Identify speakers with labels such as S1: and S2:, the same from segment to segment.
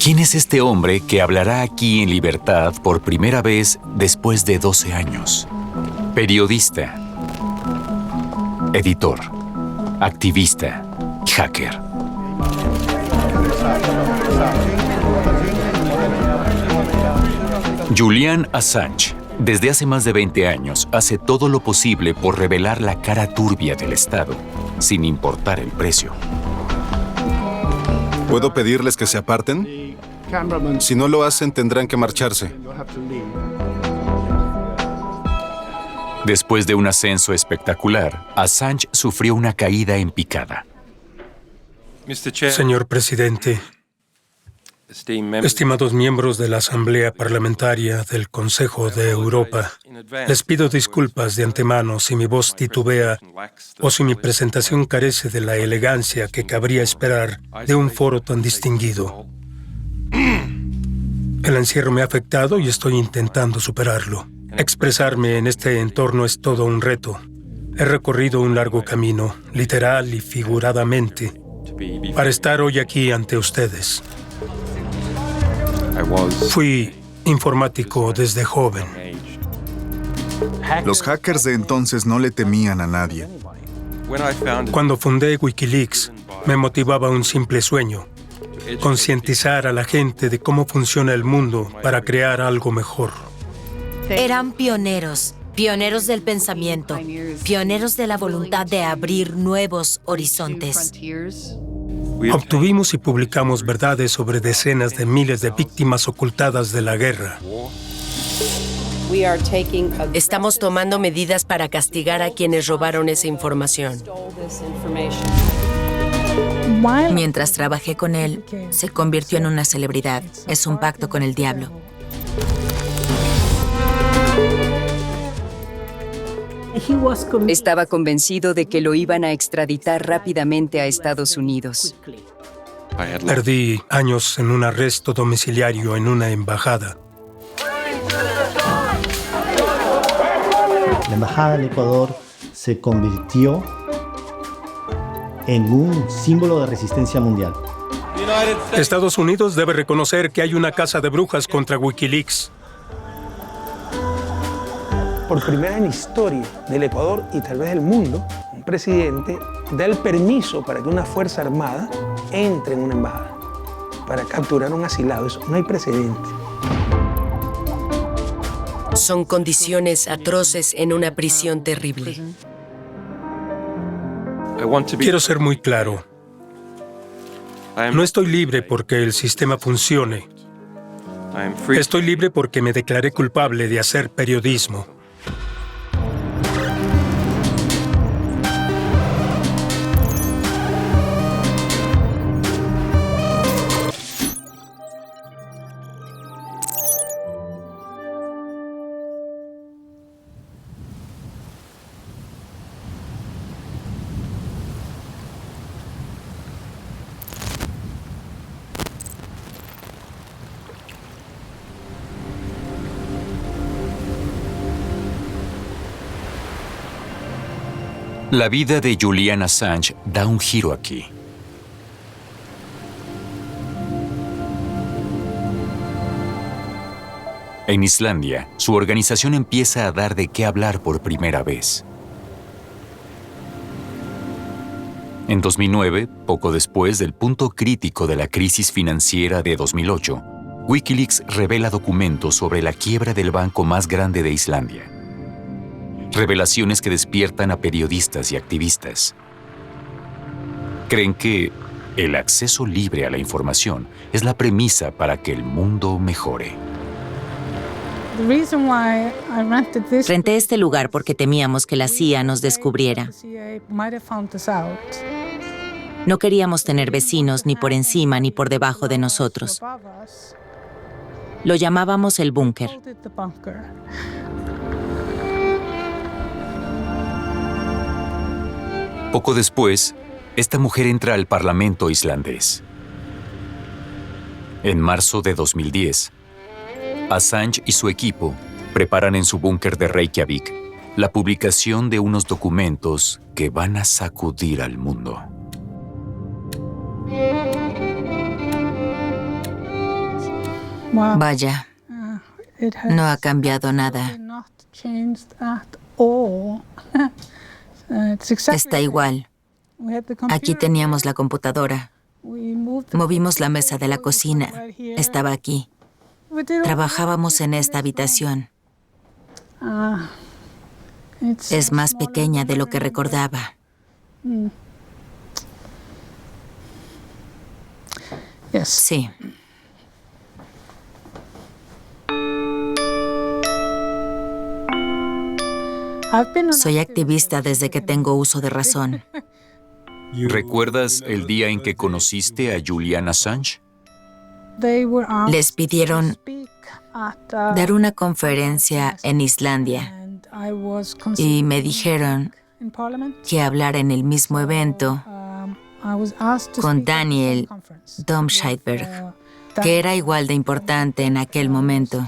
S1: ¿Quién es este hombre que hablará aquí en libertad por primera vez después de 12 años? Periodista, editor, activista, hacker. Julian Assange, desde hace más de 20 años, hace todo lo posible por revelar la cara turbia del Estado, sin importar el precio.
S2: ¿Puedo pedirles que se aparten? Si no lo hacen, tendrán que marcharse.
S1: Después de un ascenso espectacular, Assange sufrió una caída en picada.
S3: Señor presidente, estimados miembros de la Asamblea Parlamentaria del Consejo de Europa, les pido disculpas de antemano si mi voz titubea o si mi presentación carece de la elegancia que cabría esperar de un foro tan distinguido. El encierro me ha afectado y estoy intentando superarlo. Expresarme en este entorno es todo un reto. He recorrido un largo camino, literal y figuradamente, para estar hoy aquí ante ustedes. Fui informático desde joven.
S4: Los hackers de entonces no le temían a nadie.
S3: Cuando fundé Wikileaks, me motivaba un simple sueño: concientizar a la gente de cómo funciona el mundo para crear algo mejor.
S5: Eran pioneros, pioneros del pensamiento, pioneros de la voluntad de abrir nuevos horizontes.
S3: Obtuvimos y publicamos verdades sobre decenas de miles de víctimas ocultadas de la guerra.
S6: Estamos tomando medidas para castigar a quienes robaron esa información.
S5: Mientras trabajé con él, se convirtió en una celebridad. Es un pacto con el diablo.
S6: Estaba convencido de que lo iban a extraditar rápidamente a Estados Unidos.
S3: Perdí años en un arresto domiciliario en una embajada.
S7: La embajada del Ecuador se convirtió en un símbolo de resistencia mundial.
S3: Estados Unidos debe reconocer que hay una caza de brujas contra Wikileaks.
S8: Por primera vez en la historia del Ecuador y tal vez del mundo, un presidente da el permiso para que una fuerza armada entre en una embajada para capturar a un asilado. Eso no hay precedente.
S6: Son condiciones atroces en una prisión terrible.
S3: Quiero ser muy claro. No estoy libre porque el sistema funcione. Estoy libre porque me declaré culpable de hacer periodismo.
S1: La vida de Julian Assange da un giro aquí. En Islandia, su organización empieza a dar de qué hablar por primera vez. En 2009, poco después del punto crítico de la crisis financiera de 2008, Wikileaks revela documentos sobre la quiebra del banco más grande de Islandia. Revelaciones que despiertan a periodistas y activistas. Creen que el acceso libre a la información es la premisa para que el mundo mejore.
S5: Renté este lugar porque temíamos que la CIA nos descubriera. No queríamos tener vecinos ni por encima ni por debajo de nosotros. Lo llamábamos el búnker.
S1: Poco después, esta mujer entra al Parlamento islandés. En marzo de 2010, Assange y su equipo preparan en su búnker de Reykjavik la publicación de unos documentos que van a sacudir al mundo.
S5: Vaya, no ha cambiado nada. Está igual. Aquí teníamos la computadora. Movimos la mesa de la cocina. Estaba aquí. Trabajábamos en esta habitación. Es más pequeña de lo que recordaba. Sí. Soy activista desde que tengo uso de razón.
S1: ¿Recuerdas el día en que conociste a Julian Assange?
S5: Les pidieron dar una conferencia en Islandia y me dijeron que hablara en el mismo evento con Daniel Domscheit-Berg, que era igual de importante en aquel momento.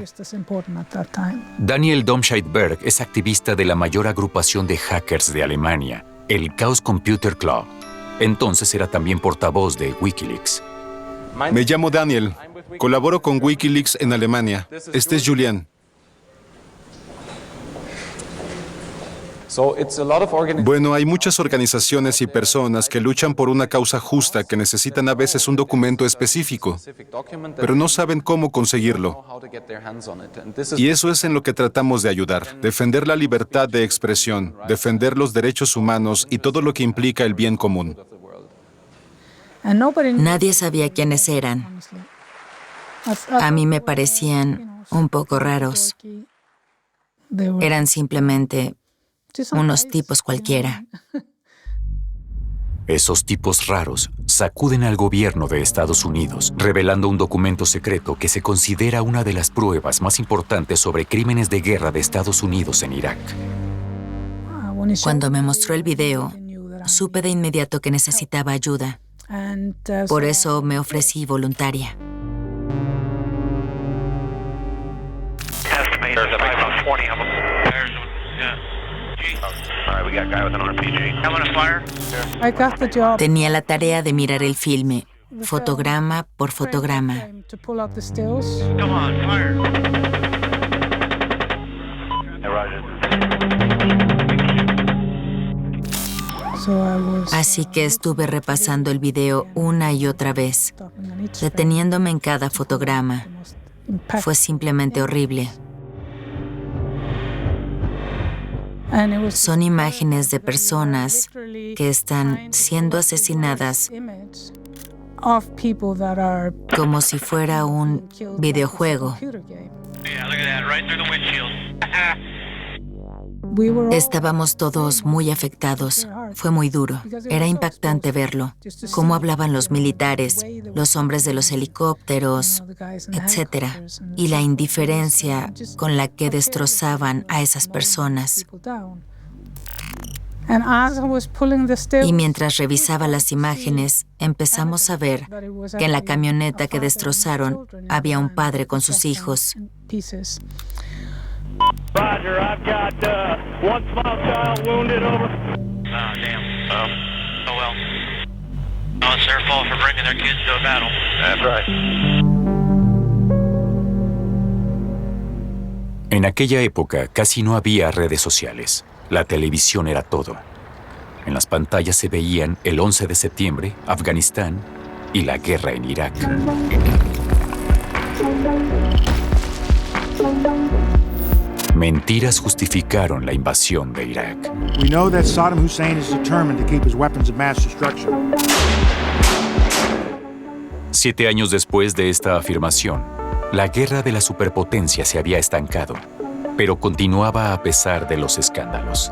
S1: Daniel Domscheit-Berg es activista de la mayor agrupación de hackers de Alemania, el Chaos Computer Club. Entonces era también portavoz de Wikileaks.
S2: Me llamo Daniel. Colaboro con Wikileaks en Alemania. Este es Julian. Bueno, hay muchas organizaciones y personas que luchan por una causa justa que necesitan a veces un documento específico, pero no saben cómo conseguirlo. Y eso es en lo que tratamos de ayudar, defender la libertad de expresión, defender los derechos humanos y todo lo que implica el bien común.
S5: Nadie sabía quiénes eran. A mí me parecían un poco raros. Eran simplemente unos tipos cualquiera.
S1: Esos tipos raros sacuden al gobierno de Estados Unidos, revelando un documento secreto que se considera una de las pruebas más importantes sobre crímenes de guerra de Estados Unidos en Irak.
S5: Cuando me mostró el video, supe de inmediato que necesitaba ayuda. Por eso me ofrecí voluntaria. Tenía la tarea de mirar el filme, fotograma por fotograma. Así que estuve repasando el video una y otra vez, deteniéndome en cada fotograma. Fue simplemente horrible. Son imágenes de personas que están siendo asesinadas como si fuera un videojuego. Estábamos todos muy afectados. Fue muy duro. Era impactante verlo. Cómo hablaban los militares, los hombres de los helicópteros, etc. Y la indiferencia con la que destrozaban a esas personas. Y mientras revisaba las imágenes, empezamos a ver que en la camioneta que destrozaron había un padre con sus hijos.
S9: Roger, I've got one small child wounded, over. Damn. Oh well. Oh, it's their fault for bringing their kids to a battle. That's right.
S1: En aquella época casi no había redes sociales. La televisión era todo. En las pantallas se veían el 11 de septiembre, Afganistán y la guerra en Irak. Mentiras justificaron la invasión de Irak.
S10: We know that Saddam Hussein is determined to keep his weapons of mass destruction.
S1: 7 años después de esta afirmación, la guerra de la superpotencia se había estancado, pero continuaba a pesar de los escándalos.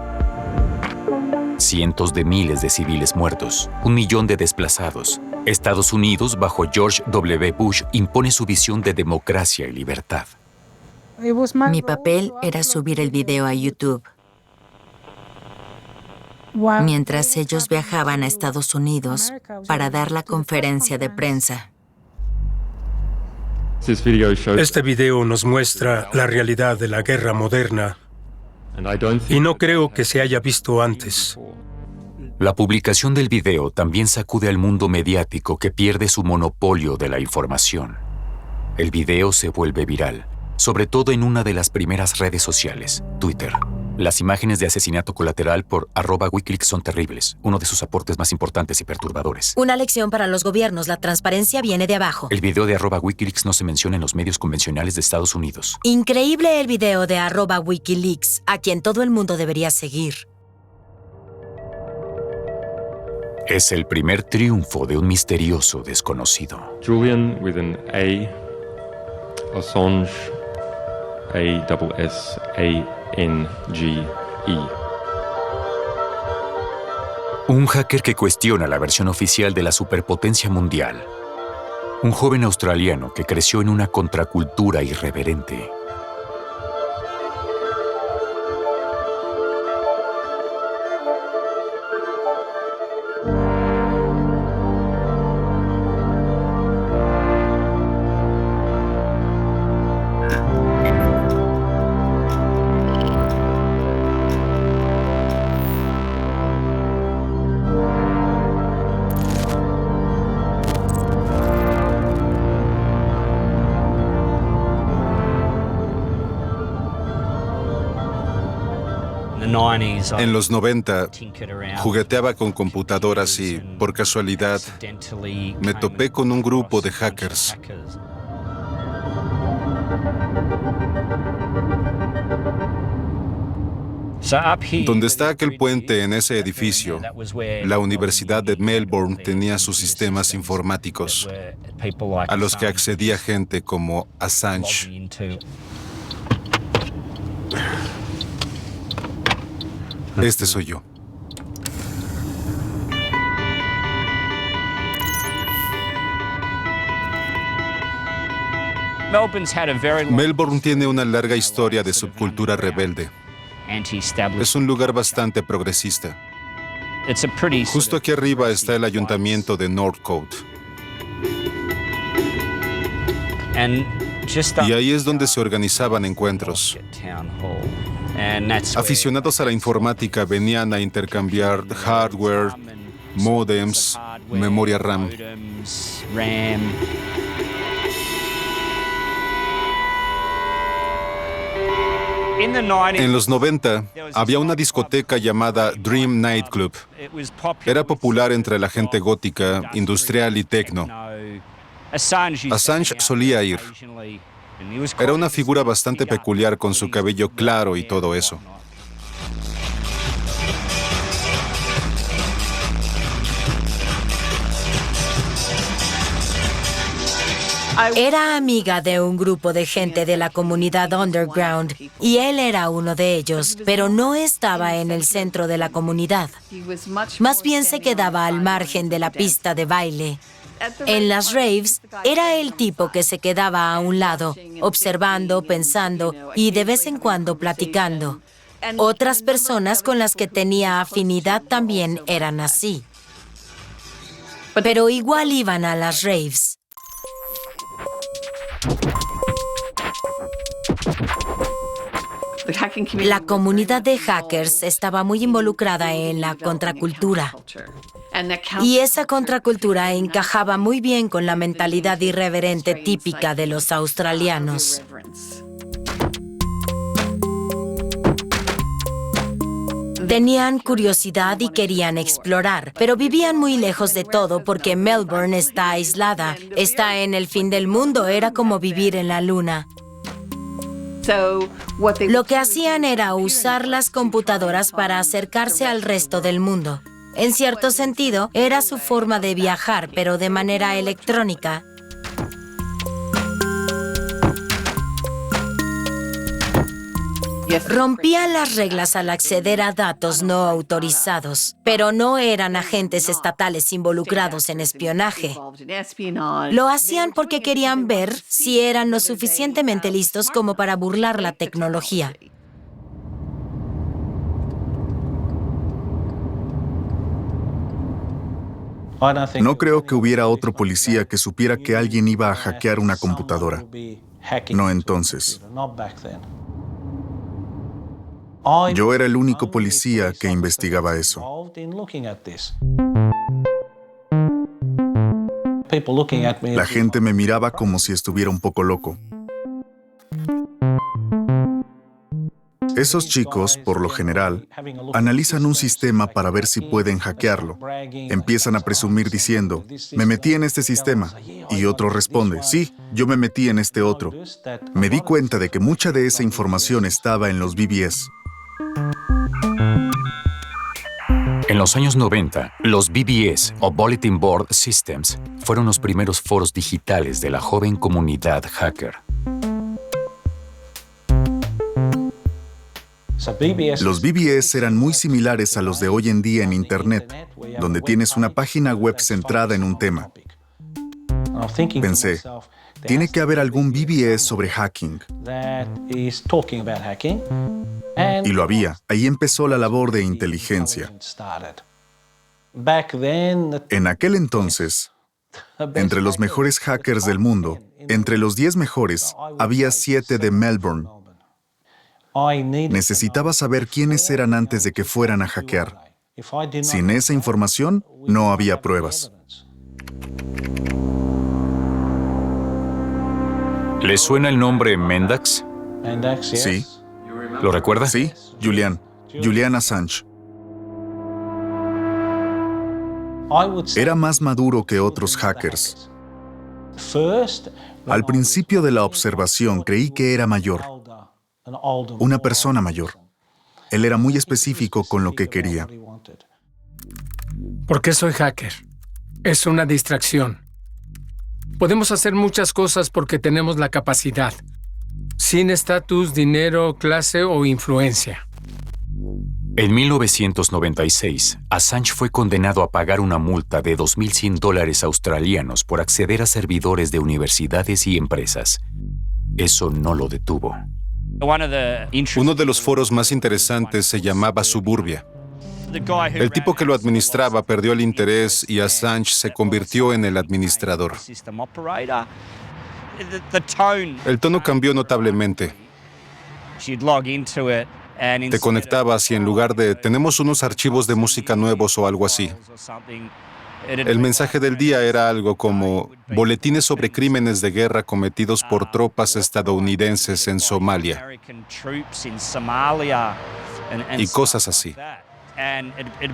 S1: Cientos de miles de civiles muertos, 1 millón de desplazados. Estados Unidos, bajo George W. Bush, impone su visión de democracia y libertad.
S5: Mi papel era subir el video a YouTube. Mientras ellos viajaban a Estados Unidos para dar la conferencia de prensa.
S3: Este video nos muestra la realidad de la guerra moderna y no creo que se haya visto antes.
S1: La publicación del video también sacude al mundo mediático que pierde su monopolio de la información. El video se vuelve viral, sobre todo en una de las primeras redes sociales, Twitter. Las imágenes de asesinato colateral por @Wikileaks son terribles, uno de sus aportes más importantes y perturbadores.
S5: Una lección para los gobiernos, la transparencia viene de abajo.
S1: El video de @Wikileaks no se menciona en los medios convencionales de Estados Unidos.
S5: Increíble el video de @Wikileaks, a quien todo el mundo debería seguir.
S1: Es el primer triunfo de un misterioso desconocido.
S11: Julian with an A, Assange, A-S-S-A-N-G-E.
S1: Un hacker que cuestiona la versión oficial de la superpotencia mundial. Un joven australiano que creció en una contracultura irreverente.
S2: En los 90, jugueteaba con computadoras y, por casualidad, me topé con un grupo de hackers. Donde está aquel puente en ese edificio, la Universidad de Melbourne tenía sus sistemas informáticos, a los que accedía gente como Assange. Este soy yo. Melbourne tiene una larga historia de subcultura rebelde. Es un lugar bastante progresista. Justo aquí arriba está el ayuntamiento de Northcote. Y ahí es donde se organizaban encuentros. Aficionados a la informática venían a intercambiar hardware, módems, memoria RAM. En los 90, había una discoteca llamada Dream Nightclub. Era popular entre la gente gótica, industrial y techno. Assange solía ir. Era una figura bastante peculiar con su cabello claro y todo eso.
S5: Era amiga de un grupo de gente de la comunidad underground y él era uno de ellos, pero no estaba en el centro de la comunidad. Más bien se quedaba al margen de la pista de baile. En las raves, era el tipo que se quedaba a un lado, observando, pensando y de vez en cuando platicando. Otras personas con las que tenía afinidad también eran así. Pero igual iban a las raves. La comunidad de hackers estaba muy involucrada en la contracultura. Y esa contracultura encajaba muy bien con la mentalidad irreverente típica de los australianos. Tenían curiosidad y querían explorar, pero vivían muy lejos de todo porque Melbourne está aislada, está en el fin del mundo, era como vivir en la luna. Lo que hacían era usar las computadoras para acercarse al resto del mundo. En cierto sentido, era su forma de viajar, pero de manera electrónica. Rompían las reglas al acceder a datos no autorizados, pero no eran agentes estatales involucrados en espionaje. Lo hacían porque querían ver si eran lo suficientemente listos como para burlar la tecnología.
S4: No creo que hubiera otro policía que supiera que alguien iba a hackear una computadora. No entonces. Yo era el único policía que investigaba eso. La gente me miraba como si estuviera un poco loco. Esos chicos, por lo general, analizan un sistema para ver si pueden hackearlo. Empiezan a presumir diciendo, me metí en este sistema. Y otro responde, sí, yo me metí en este otro. Me di cuenta de que mucha de esa información estaba en los BBS.
S1: En los años 90, los BBS o Bulletin Board Systems fueron los primeros foros digitales de la joven comunidad hacker.
S4: Los BBS eran muy similares a los de hoy en día en Internet, donde tienes una página web centrada en un tema. Pensé, tiene que haber algún BBS sobre hacking. Y lo había. Ahí empezó la labor de inteligencia. En aquel entonces, entre los mejores hackers del mundo, entre los 10 mejores, había 7 de Melbourne. Necesitaba saber quiénes eran antes de que fueran a hackear. Sin esa información, no había pruebas.
S1: ¿Le suena el nombre Mendax?
S4: Sí.
S1: ¿Lo recuerda?
S4: Sí, Julian Assange. Era más maduro que otros hackers. Al principio de la observación creí que era mayor. Una persona mayor. Él era muy específico con lo que quería.
S3: ¿Por qué soy hacker? Es una distracción. Podemos hacer muchas cosas porque tenemos la capacidad, sin estatus, dinero, clase o influencia.
S1: En 1996, Assange fue condenado a pagar una multa de $2.100 australianos por acceder a servidores de universidades y empresas. Eso no lo detuvo.
S2: Uno de los foros más interesantes se llamaba Suburbia. El tipo que lo administraba perdió el interés y Assange se convirtió en el administrador. El tono cambió notablemente. Te conectabas y en lugar de «tenemos unos archivos de música nuevos» o algo así, el mensaje del día era algo como «boletines sobre crímenes de guerra cometidos por tropas estadounidenses en Somalia» y cosas así.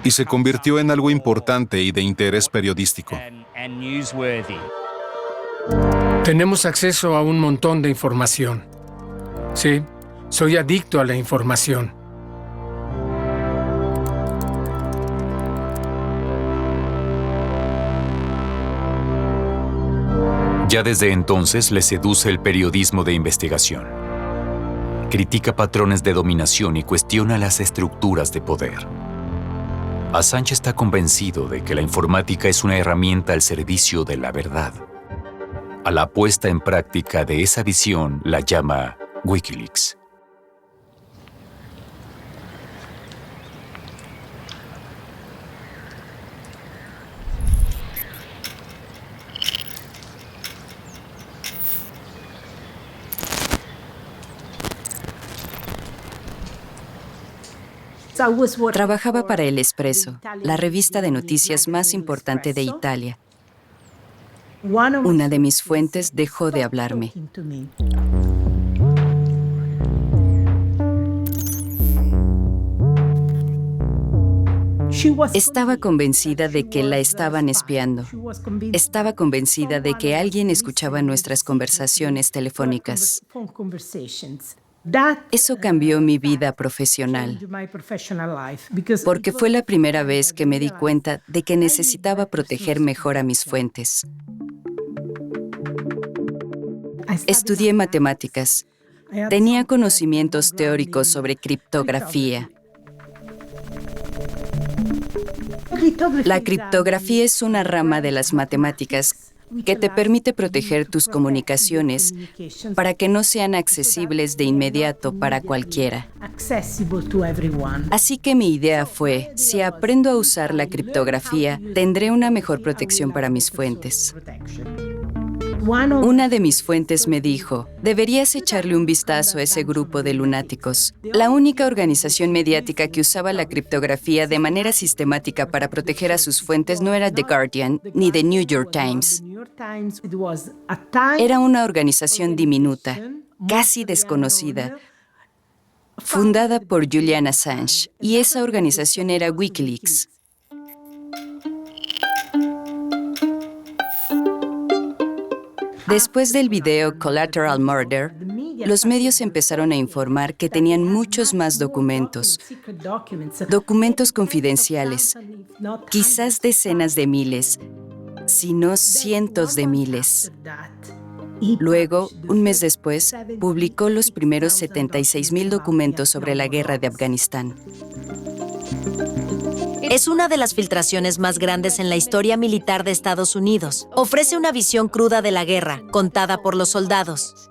S2: Y se convirtió en algo importante y de interés periodístico.
S3: Tenemos acceso a un montón de información. Sí, soy adicto a la información.
S1: Ya desde entonces le seduce el periodismo de investigación. Critica patrones de dominación y cuestiona las estructuras de poder. Assange está convencido de que la informática es una herramienta al servicio de la verdad. A la puesta en práctica de esa visión la llama Wikileaks.
S12: Trabajaba para El Espresso, la revista de noticias más importante de Italia. Una de mis fuentes dejó de hablarme. Estaba convencida de que la estaban espiando. Estaba convencida de que alguien escuchaba nuestras conversaciones telefónicas. Eso cambió mi vida profesional, porque fue la primera vez que me di cuenta de que necesitaba proteger mejor a mis fuentes. Estudié matemáticas. Tenía conocimientos teóricos sobre criptografía. La criptografía es una rama de las matemáticas que te permite proteger tus comunicaciones para que no sean accesibles de inmediato para cualquiera. Así que mi idea fue, si aprendo a usar la criptografía, tendré una mejor protección para mis fuentes. Una de mis fuentes me dijo, deberías echarle un vistazo a ese grupo de lunáticos. La única organización mediática que usaba la criptografía de manera sistemática para proteger a sus fuentes no era The Guardian ni The New York Times. Era una organización diminuta, casi desconocida, fundada por Julian Assange, y esa organización era Wikileaks. Después del video Collateral Murder, los medios empezaron a informar que tenían muchos más documentos confidenciales, quizás decenas de miles, si no cientos de miles. Luego, un mes después, publicó los primeros 76,000 documentos sobre la guerra de Afganistán.
S13: Es una de las filtraciones más grandes en la historia militar de Estados Unidos. Ofrece una visión cruda de la guerra, contada por los soldados.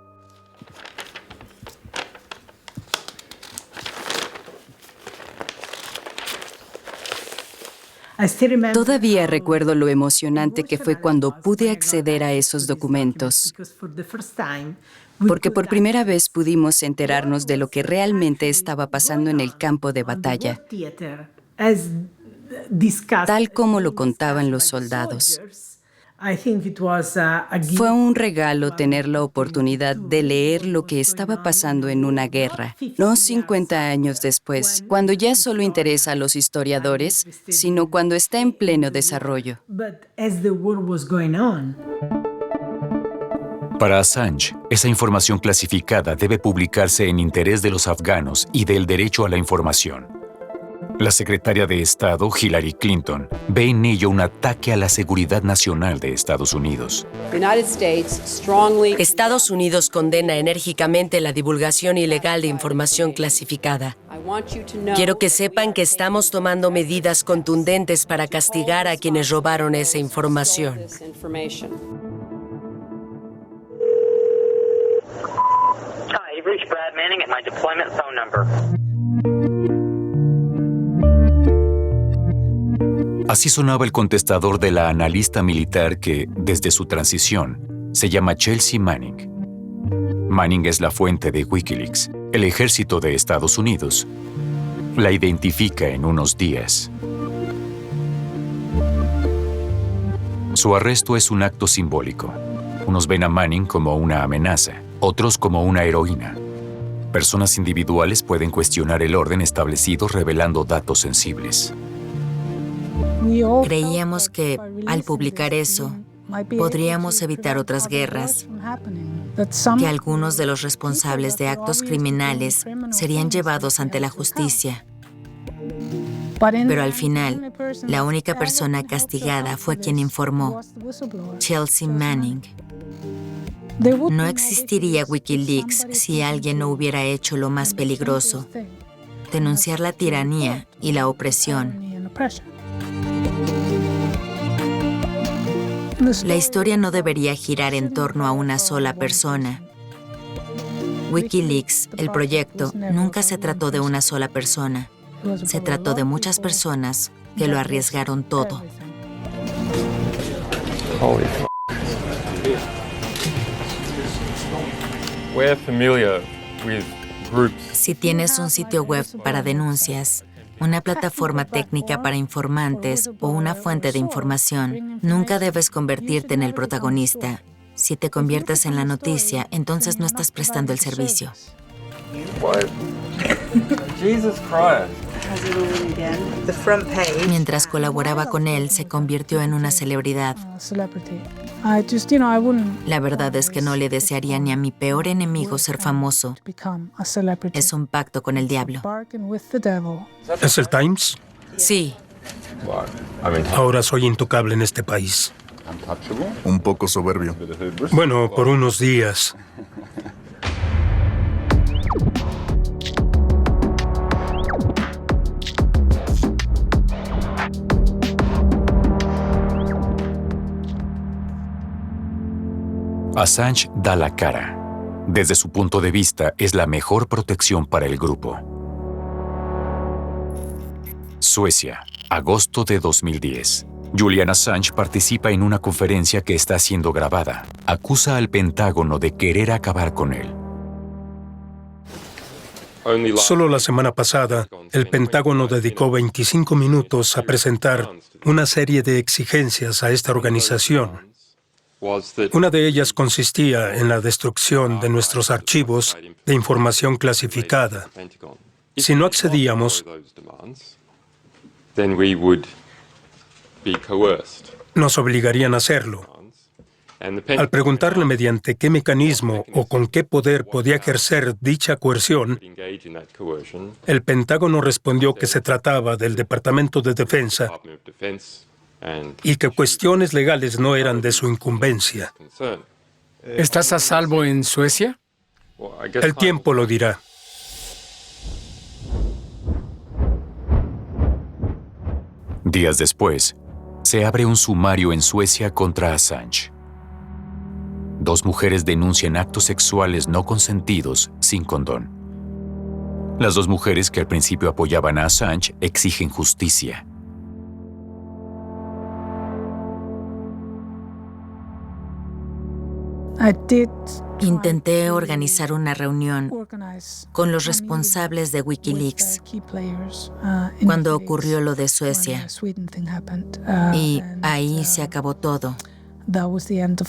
S12: Todavía recuerdo lo emocionante que fue cuando pude acceder a esos documentos, porque por primera vez pudimos enterarnos de lo que realmente estaba pasando en el campo de batalla, tal como lo contaban los soldados. Fue un regalo tener la oportunidad de leer lo que estaba pasando en una guerra, no 50 años después, cuando ya solo interesa a los historiadores, sino cuando está en pleno desarrollo.
S1: Para Assange, esa información clasificada debe publicarse en interés de los afganos y del derecho a la información. La secretaria de Estado, Hillary Clinton, ve en ello un ataque a la seguridad nacional de Estados Unidos.
S6: Estados Unidos condena enérgicamente la divulgación ilegal de información clasificada. Quiero que sepan que estamos tomando medidas contundentes para castigar a quienes robaron esa información.
S9: You've reached Brad Manning at my deployment phone number.
S1: Así sonaba el contestador de la analista militar que, desde su transición, se llama Chelsea Manning. Manning es la fuente de Wikileaks. El ejército de Estados Unidos la identifica en unos días. Su arresto es un acto simbólico. Unos ven a Manning como una amenaza, otros como una heroína. Personas individuales pueden cuestionar el orden establecido revelando datos sensibles.
S5: Creíamos que, al publicar eso, podríamos evitar otras guerras, que algunos de los responsables de actos criminales serían llevados ante la justicia. Pero al final, la única persona castigada fue quien informó, Chelsea Manning. No existiría Wikileaks si alguien no hubiera hecho lo más peligroso, denunciar la tiranía y la opresión. La historia no debería girar en torno a una sola persona. Wikileaks, el proyecto, nunca se trató de una sola persona. Se trató de muchas personas que lo arriesgaron todo. Si tienes un sitio web para denuncias, una plataforma técnica para informantes o una fuente de información, nunca debes convertirte en el protagonista. Si te conviertes en la noticia, entonces no estás prestando el servicio. Mientras colaboraba con él, se convirtió en una celebridad. La verdad es que no le desearía ni a mi peor enemigo ser famoso. Es un pacto con el diablo.
S3: ¿Es el Times?
S6: Sí.
S3: Ahora soy intocable en este país.
S4: Un poco soberbio.
S3: Bueno, por unos días.
S1: Assange da la cara. Desde su punto de vista, es la mejor protección para el grupo. Suecia, agosto de 2010. Julian Assange participa en una conferencia que está siendo grabada. Acusa al Pentágono de querer acabar con él.
S3: Solo la semana pasada, el Pentágono dedicó 25 minutos a presentar una serie de exigencias a esta organización. Una de ellas consistía en la destrucción de nuestros archivos de información clasificada. Si no accedíamos, nos obligarían a hacerlo. Al preguntarle mediante qué mecanismo o con qué poder podía ejercer dicha coerción, el Pentágono respondió que se trataba del Departamento de Defensa y que cuestiones legales no eran de su incumbencia.
S14: ¿Estás a salvo en Suecia?
S3: El tiempo lo dirá.
S1: Días después, se abre un sumario en Suecia contra Assange. 2 mujeres denuncian actos sexuales no consentidos sin condón. Las 2 mujeres que al principio apoyaban a Assange exigen justicia.
S5: Intenté organizar una reunión con los responsables de Wikileaks cuando ocurrió lo de Suecia. Y ahí se acabó todo.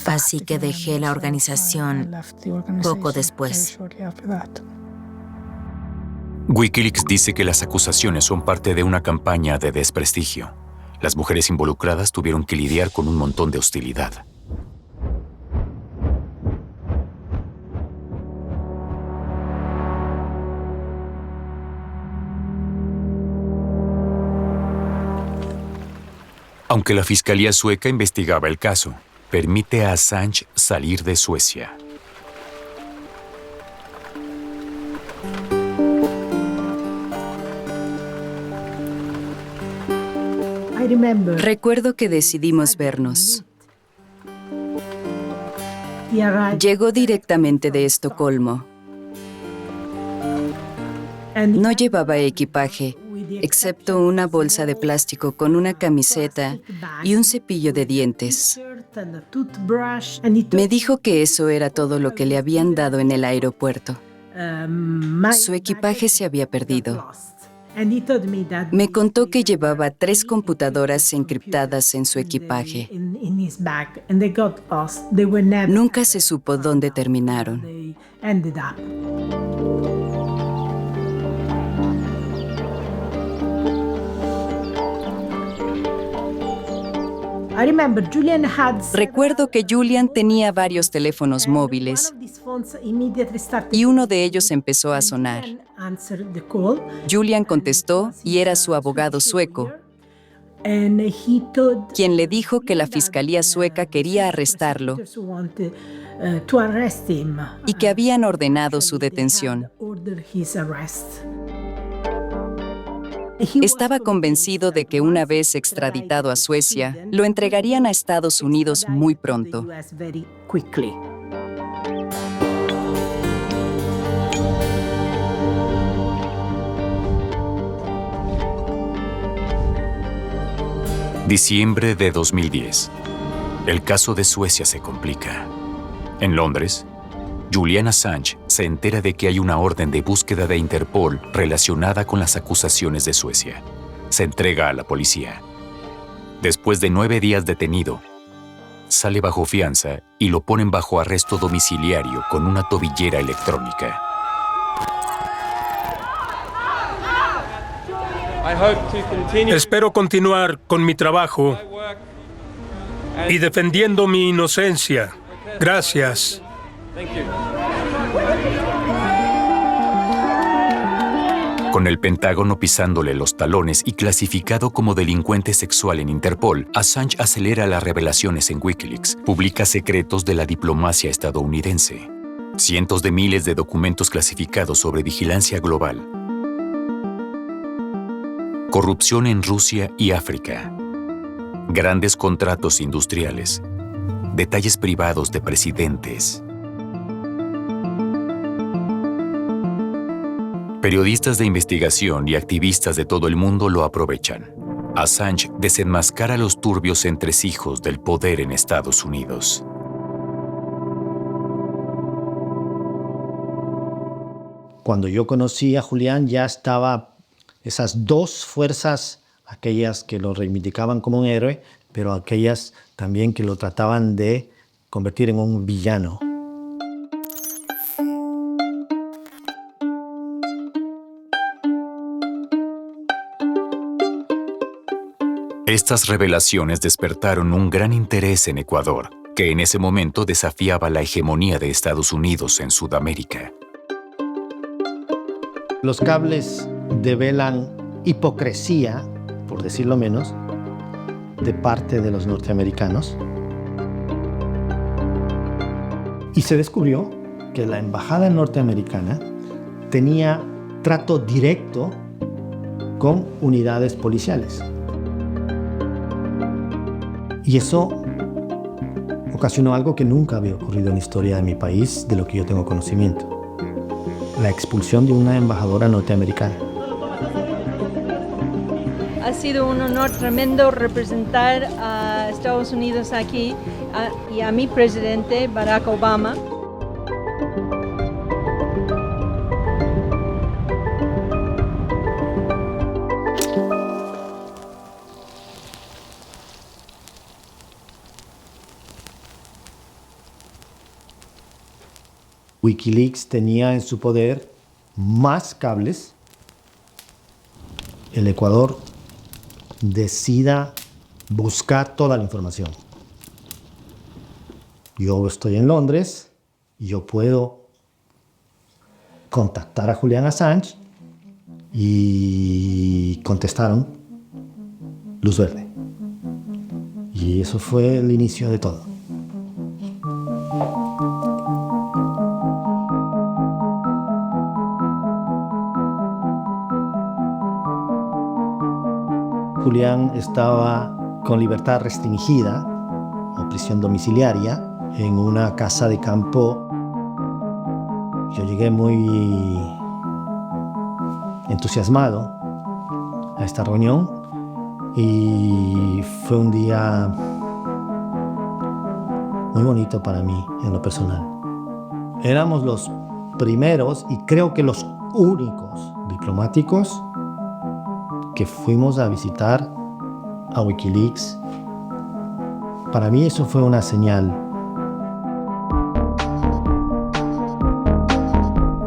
S5: Así que dejé la organización poco después.
S1: Wikileaks dice que las acusaciones son parte de una campaña de desprestigio. Las mujeres involucradas tuvieron que lidiar con un montón de hostilidad. Aunque la Fiscalía sueca investigaba el caso, permite a Assange salir de Suecia.
S12: Recuerdo que decidimos vernos. Llegó directamente de Estocolmo. No llevaba equipaje, excepto una bolsa de plástico con una camiseta y un cepillo de dientes. Me dijo que eso era todo lo que le habían dado en el aeropuerto. Su equipaje se había perdido. Me contó que llevaba 3 computadoras encriptadas en su equipaje. Nunca se supo dónde terminaron. Recuerdo que Julian tenía varios teléfonos móviles y uno de ellos empezó a sonar. Julian contestó y era su abogado sueco, quien le dijo que la Fiscalía sueca quería arrestarlo y que habían ordenado su detención. Estaba convencido de que una vez extraditado a Suecia, lo entregarían a Estados Unidos muy pronto.
S1: Diciembre de 2010. El caso de Suecia se complica. En Londres, Julian Assange se entera de que hay una orden de búsqueda de Interpol relacionada con las acusaciones de Suecia. Se entrega a la policía. Después de 9 días detenido, sale bajo fianza y lo ponen bajo arresto domiciliario con una tobillera electrónica.
S3: Espero continuar con mi trabajo y defendiendo mi inocencia. Gracias.
S1: Con el Pentágono pisándole los talones y clasificado como delincuente sexual en Interpol, Assange acelera las revelaciones en Wikileaks, publica secretos de la diplomacia estadounidense, cientos de miles de documentos clasificados sobre vigilancia global, corrupción en Rusia y África, grandes contratos industriales, detalles privados de presidentes. Periodistas de investigación y activistas de todo el mundo lo aprovechan. Assange desenmascara los turbios entresijos del poder en Estados Unidos.
S7: Cuando yo conocí a Julián ya estaba esas dos fuerzas, aquellas que lo reivindicaban como un héroe, pero aquellas también que lo trataban de convertir en un villano.
S1: Estas revelaciones despertaron un gran interés en Ecuador, que en ese momento desafiaba la hegemonía de Estados Unidos en Sudamérica.
S7: Los cables develan hipocresía, por decirlo menos, de parte de los norteamericanos. Y se descubrió que la embajada norteamericana tenía trato directo con unidades policiales. Y eso ocasionó algo que nunca había ocurrido en la historia de mi país, de lo que yo tengo conocimiento. La expulsión de una embajadora norteamericana.
S15: Ha sido un honor tremendo representar a Estados Unidos aquí y a mi presidente Barack Obama.
S7: Wikileaks tenía en su poder más cables. El Ecuador decida buscar toda la información. Yo estoy en Londres y yo puedo contactar a Julian Assange y contestaron luz verde. Y eso fue el inicio de todo. Julián estaba con libertad restringida o prisión domiciliaria en una casa de campo. Yo llegué muy entusiasmado a esta reunión y fue un día muy bonito para mí en lo personal. Éramos los primeros y creo que los únicos diplomáticos que fuimos a visitar a Wikileaks. Para mí eso fue una señal.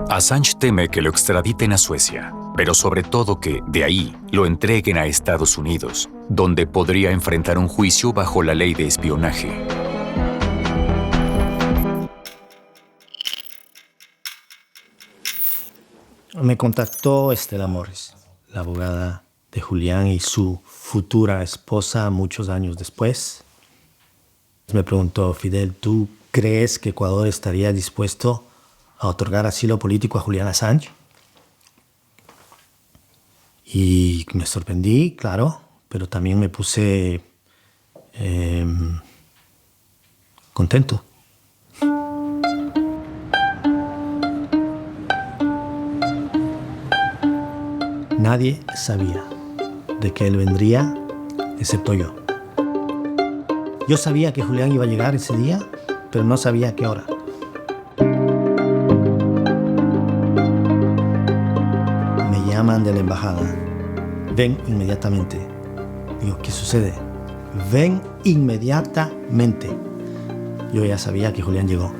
S1: Assange teme que lo extraditen a Suecia, pero sobre todo que, de ahí, lo entreguen a Estados Unidos, donde podría enfrentar un juicio bajo la ley de espionaje.
S7: Me contactó Estela Morris, la abogada de Julián y su futura esposa muchos años después. Me preguntó: Fidel, ¿tú crees que Ecuador estaría dispuesto a otorgar asilo político a Julian Assange? Y me sorprendí, claro, pero también me puse contento. Nadie sabía de que él vendría, excepto yo. Yo sabía que Julián iba a llegar ese día, pero no sabía a qué hora. Me llaman de la embajada. Ven inmediatamente. Digo, ¿qué sucede? Ven inmediatamente. Yo ya sabía que Julián llegó.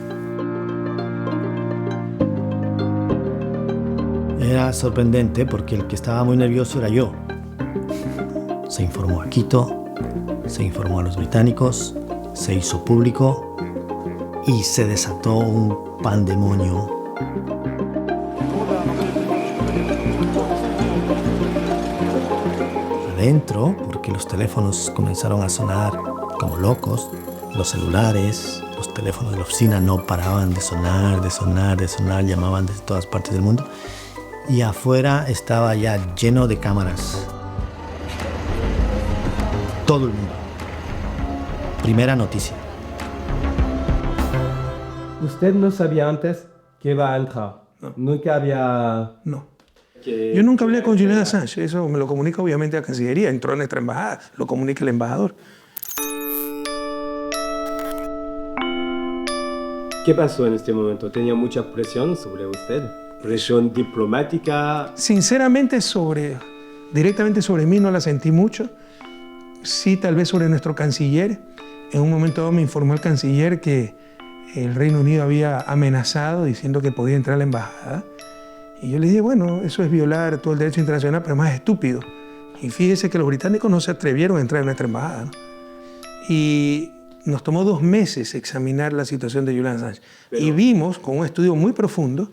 S7: Era sorprendente porque el que estaba muy nervioso era yo. Se informó a Quito, se informó a los británicos, se hizo público y se desató un pandemonio. Adentro, porque los teléfonos comenzaron a sonar como locos, los celulares, los teléfonos de la oficina no paraban de sonar, llamaban desde todas partes del mundo. Y afuera estaba ya lleno de cámaras. Todo el mundo. Primera noticia.
S16: ¿Usted no sabía antes que iba a entrar?
S8: No.
S16: Nunca había...
S8: No. Yo nunca hablé con Julian Assange. Eso me lo comunica obviamente a Cancillería. Entró a nuestra embajada. Lo comunica el embajador.
S16: ¿Qué pasó en este momento? ¿Tenía mucha presión sobre usted? ¿Presión diplomática?
S8: Sinceramente, directamente sobre mí no la sentí mucho. Sí, tal vez sobre nuestro canciller. En un momento dado me informó el canciller que el Reino Unido había amenazado diciendo que podía entrar a la embajada. Y yo le dije, bueno, eso es violar todo el derecho internacional, pero es más estúpido. Y fíjese que los británicos no se atrevieron a entrar a nuestra embajada, ¿no? Y nos tomó 2 meses examinar la situación de Julian Assange. Y vimos, con un estudio muy profundo,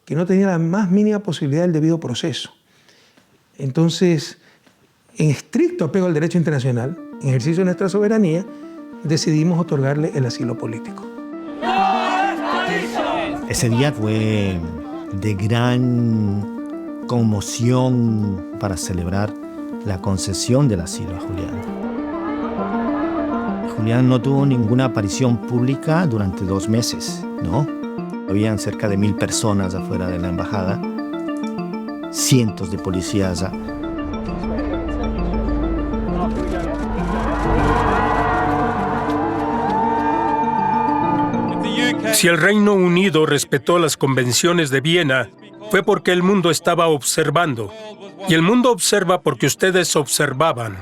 S8: que no tenía la más mínima posibilidad del debido proceso. Entonces, en estricto apego al derecho internacional, en ejercicio de nuestra soberanía, decidimos otorgarle el asilo político.
S7: Ese día fue de gran conmoción para celebrar la concesión del asilo a Julián. Julián no tuvo ninguna aparición pública durante 2 meses, ¿no? Habían cerca de 1000 personas afuera de la embajada, cientos de policías.
S3: Si el Reino Unido respetó las convenciones de Viena, fue porque el mundo estaba observando. Y el mundo observa porque ustedes observaban.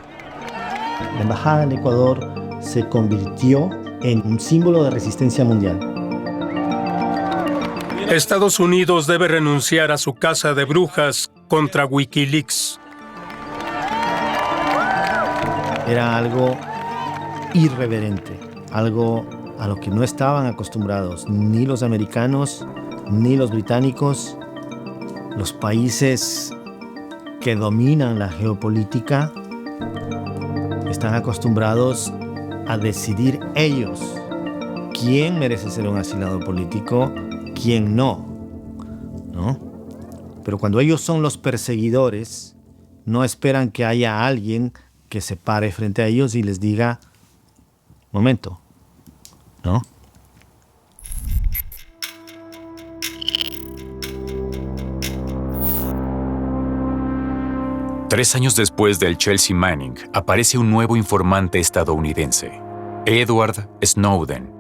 S7: La embajada en Ecuador se convirtió en un símbolo de resistencia mundial.
S3: Estados Unidos debe renunciar a su caza de brujas contra Wikileaks.
S7: Era algo irreverente, algo a lo que no estaban acostumbrados ni los americanos ni los británicos, los países que dominan la geopolítica. Están acostumbrados a decidir ellos quién merece ser un asilado político, quién no, ¿no? Pero cuando ellos son los perseguidores, no esperan que haya alguien que se pare frente a ellos y les diga, momento, ¿no?
S1: Tres años después del Chelsea Manning, aparece un nuevo informante estadounidense, Edward Snowden.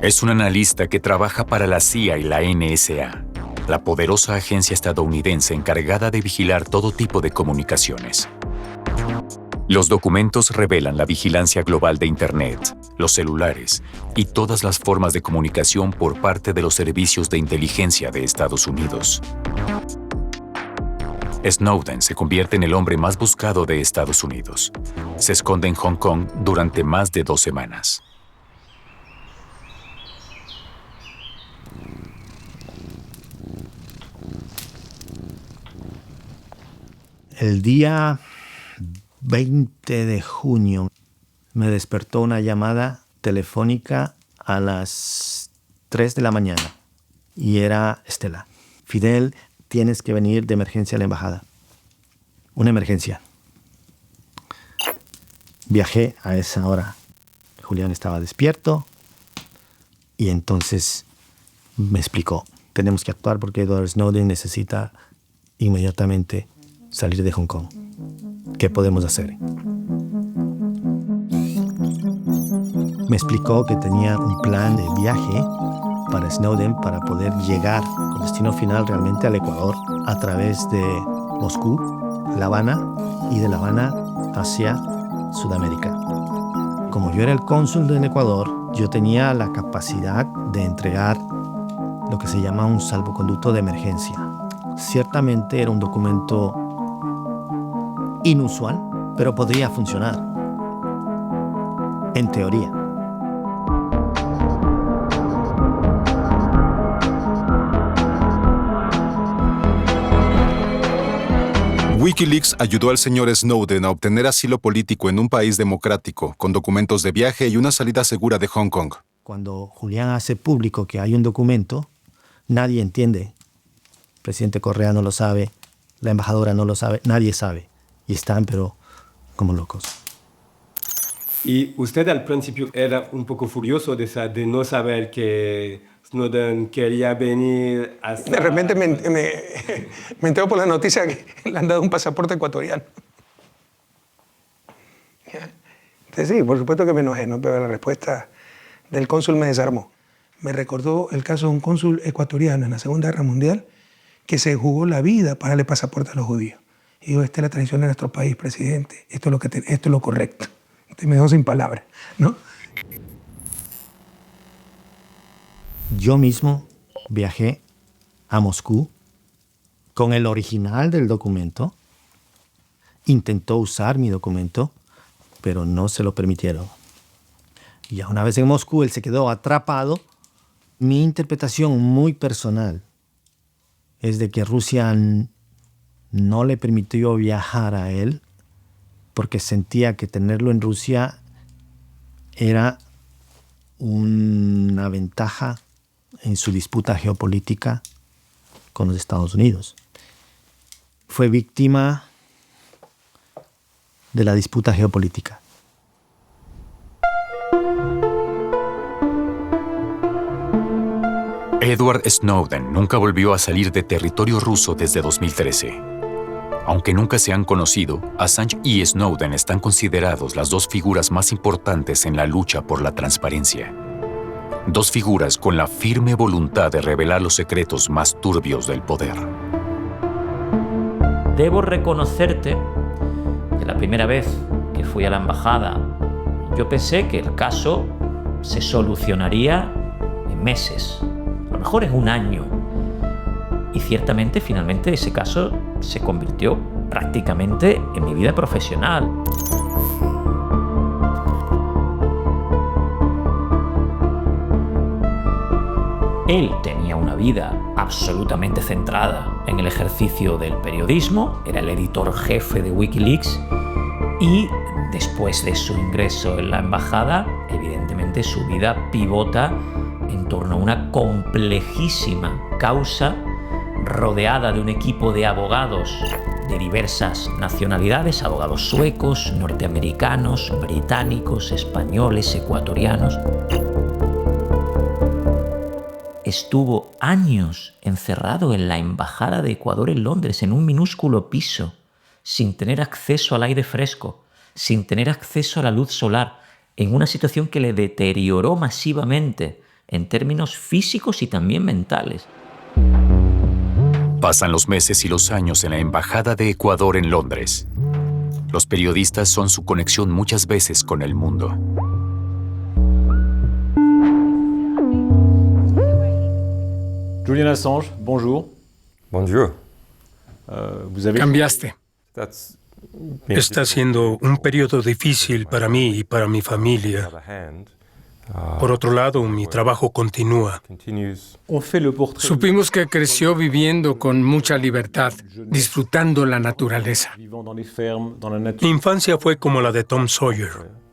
S1: Es un analista que trabaja para la CIA y la NSA, la poderosa agencia estadounidense encargada de vigilar todo tipo de comunicaciones. Los documentos revelan la vigilancia global de Internet, los celulares y todas las formas de comunicación por parte de los servicios de inteligencia de Estados Unidos. Snowden se convierte en el hombre más buscado de Estados Unidos. Se esconde en Hong Kong durante más de 2 semanas.
S7: El día 20 de junio me despertó una llamada telefónica a las 3 de la mañana y era Estela. Fidel, tienes que venir de emergencia a la embajada. Una emergencia. Viajé a esa hora. Julián estaba despierto y entonces me explicó. Tenemos que actuar porque Edward Snowden necesita inmediatamente salir de Hong Kong. ¿Qué podemos hacer? Me explicó que tenía un plan de viaje para Snowden para poder llegar con destino final realmente al Ecuador a través de Moscú, La Habana y de La Habana hacia Sudamérica. Como yo era el cónsul en Ecuador, yo tenía la capacidad de entregar lo que se llama un salvoconducto de emergencia. Ciertamente era un documento inusual, pero podría funcionar. En teoría.
S2: Wikileaks ayudó al señor Snowden a obtener asilo político en un país democrático, con documentos de viaje y una salida segura de Hong Kong.
S7: Cuando Julián hace público que hay un documento, nadie entiende. El presidente Correa no lo sabe, la embajadora no lo sabe, nadie sabe. Y están, pero como locos.
S16: Y usted al principio era un poco furioso de no saber que Snowden quería venir hasta...
S8: De repente me entero por la noticia que le han dado un pasaporte ecuatoriano. Entonces sí, por supuesto que me enojé, ¿no? Pero la respuesta del cónsul me desarmó. Me recordó el caso de un cónsul ecuatoriano en la Segunda Guerra Mundial que se jugó la vida para darle pasaporte a los judíos. Y dijo, esta es la tradición de nuestro país, presidente. Esto es lo correcto. Entonces me dejó sin palabras, ¿no?
S7: Yo mismo viajé a Moscú con el original del documento. Intentó usar mi documento, pero no se lo permitieron. Y ya una vez en Moscú, él se quedó atrapado. Mi interpretación muy personal es de que Rusia no le permitió viajar a él porque sentía que tenerlo en Rusia era una ventaja en su disputa geopolítica con los Estados Unidos. Fue víctima de la disputa geopolítica.
S1: Edward Snowden nunca volvió a salir de territorio ruso desde 2013. Aunque nunca se han conocido, Assange y Snowden están considerados las dos figuras más importantes en la lucha por la transparencia. Dos figuras con la firme voluntad de revelar los secretos más turbios del poder.
S17: Debo reconocerte que la primera vez que fui a la embajada, yo pensé que el caso se solucionaría en meses, a lo mejor en un año. Y ciertamente, finalmente, ese caso se convirtió prácticamente en mi vida profesional. Él tenía una vida absolutamente centrada en el ejercicio del periodismo, era el editor jefe de Wikileaks y después de su ingreso en la embajada, evidentemente su vida pivota en torno a una complejísima causa rodeada de un equipo de abogados de diversas nacionalidades, abogados suecos, norteamericanos, británicos, españoles, ecuatorianos. Estuvo años encerrado en la Embajada de Ecuador en Londres, en un minúsculo piso, sin tener acceso al aire fresco, sin tener acceso a la luz solar, en una situación que le deterioró masivamente en términos físicos y también mentales.
S1: Pasan los meses y los años en la Embajada de Ecuador en Londres. Los periodistas son su conexión muchas veces con el mundo.
S11: Julian Assange, bonjour.
S18: Bonjour.
S14: Cambiaste. Está siendo un periodo difícil para mí y para mi familia. Por otro lado, mi trabajo continúa. Supimos que creció viviendo con mucha libertad, disfrutando la naturaleza. Mi infancia fue como la de Tom Sawyer.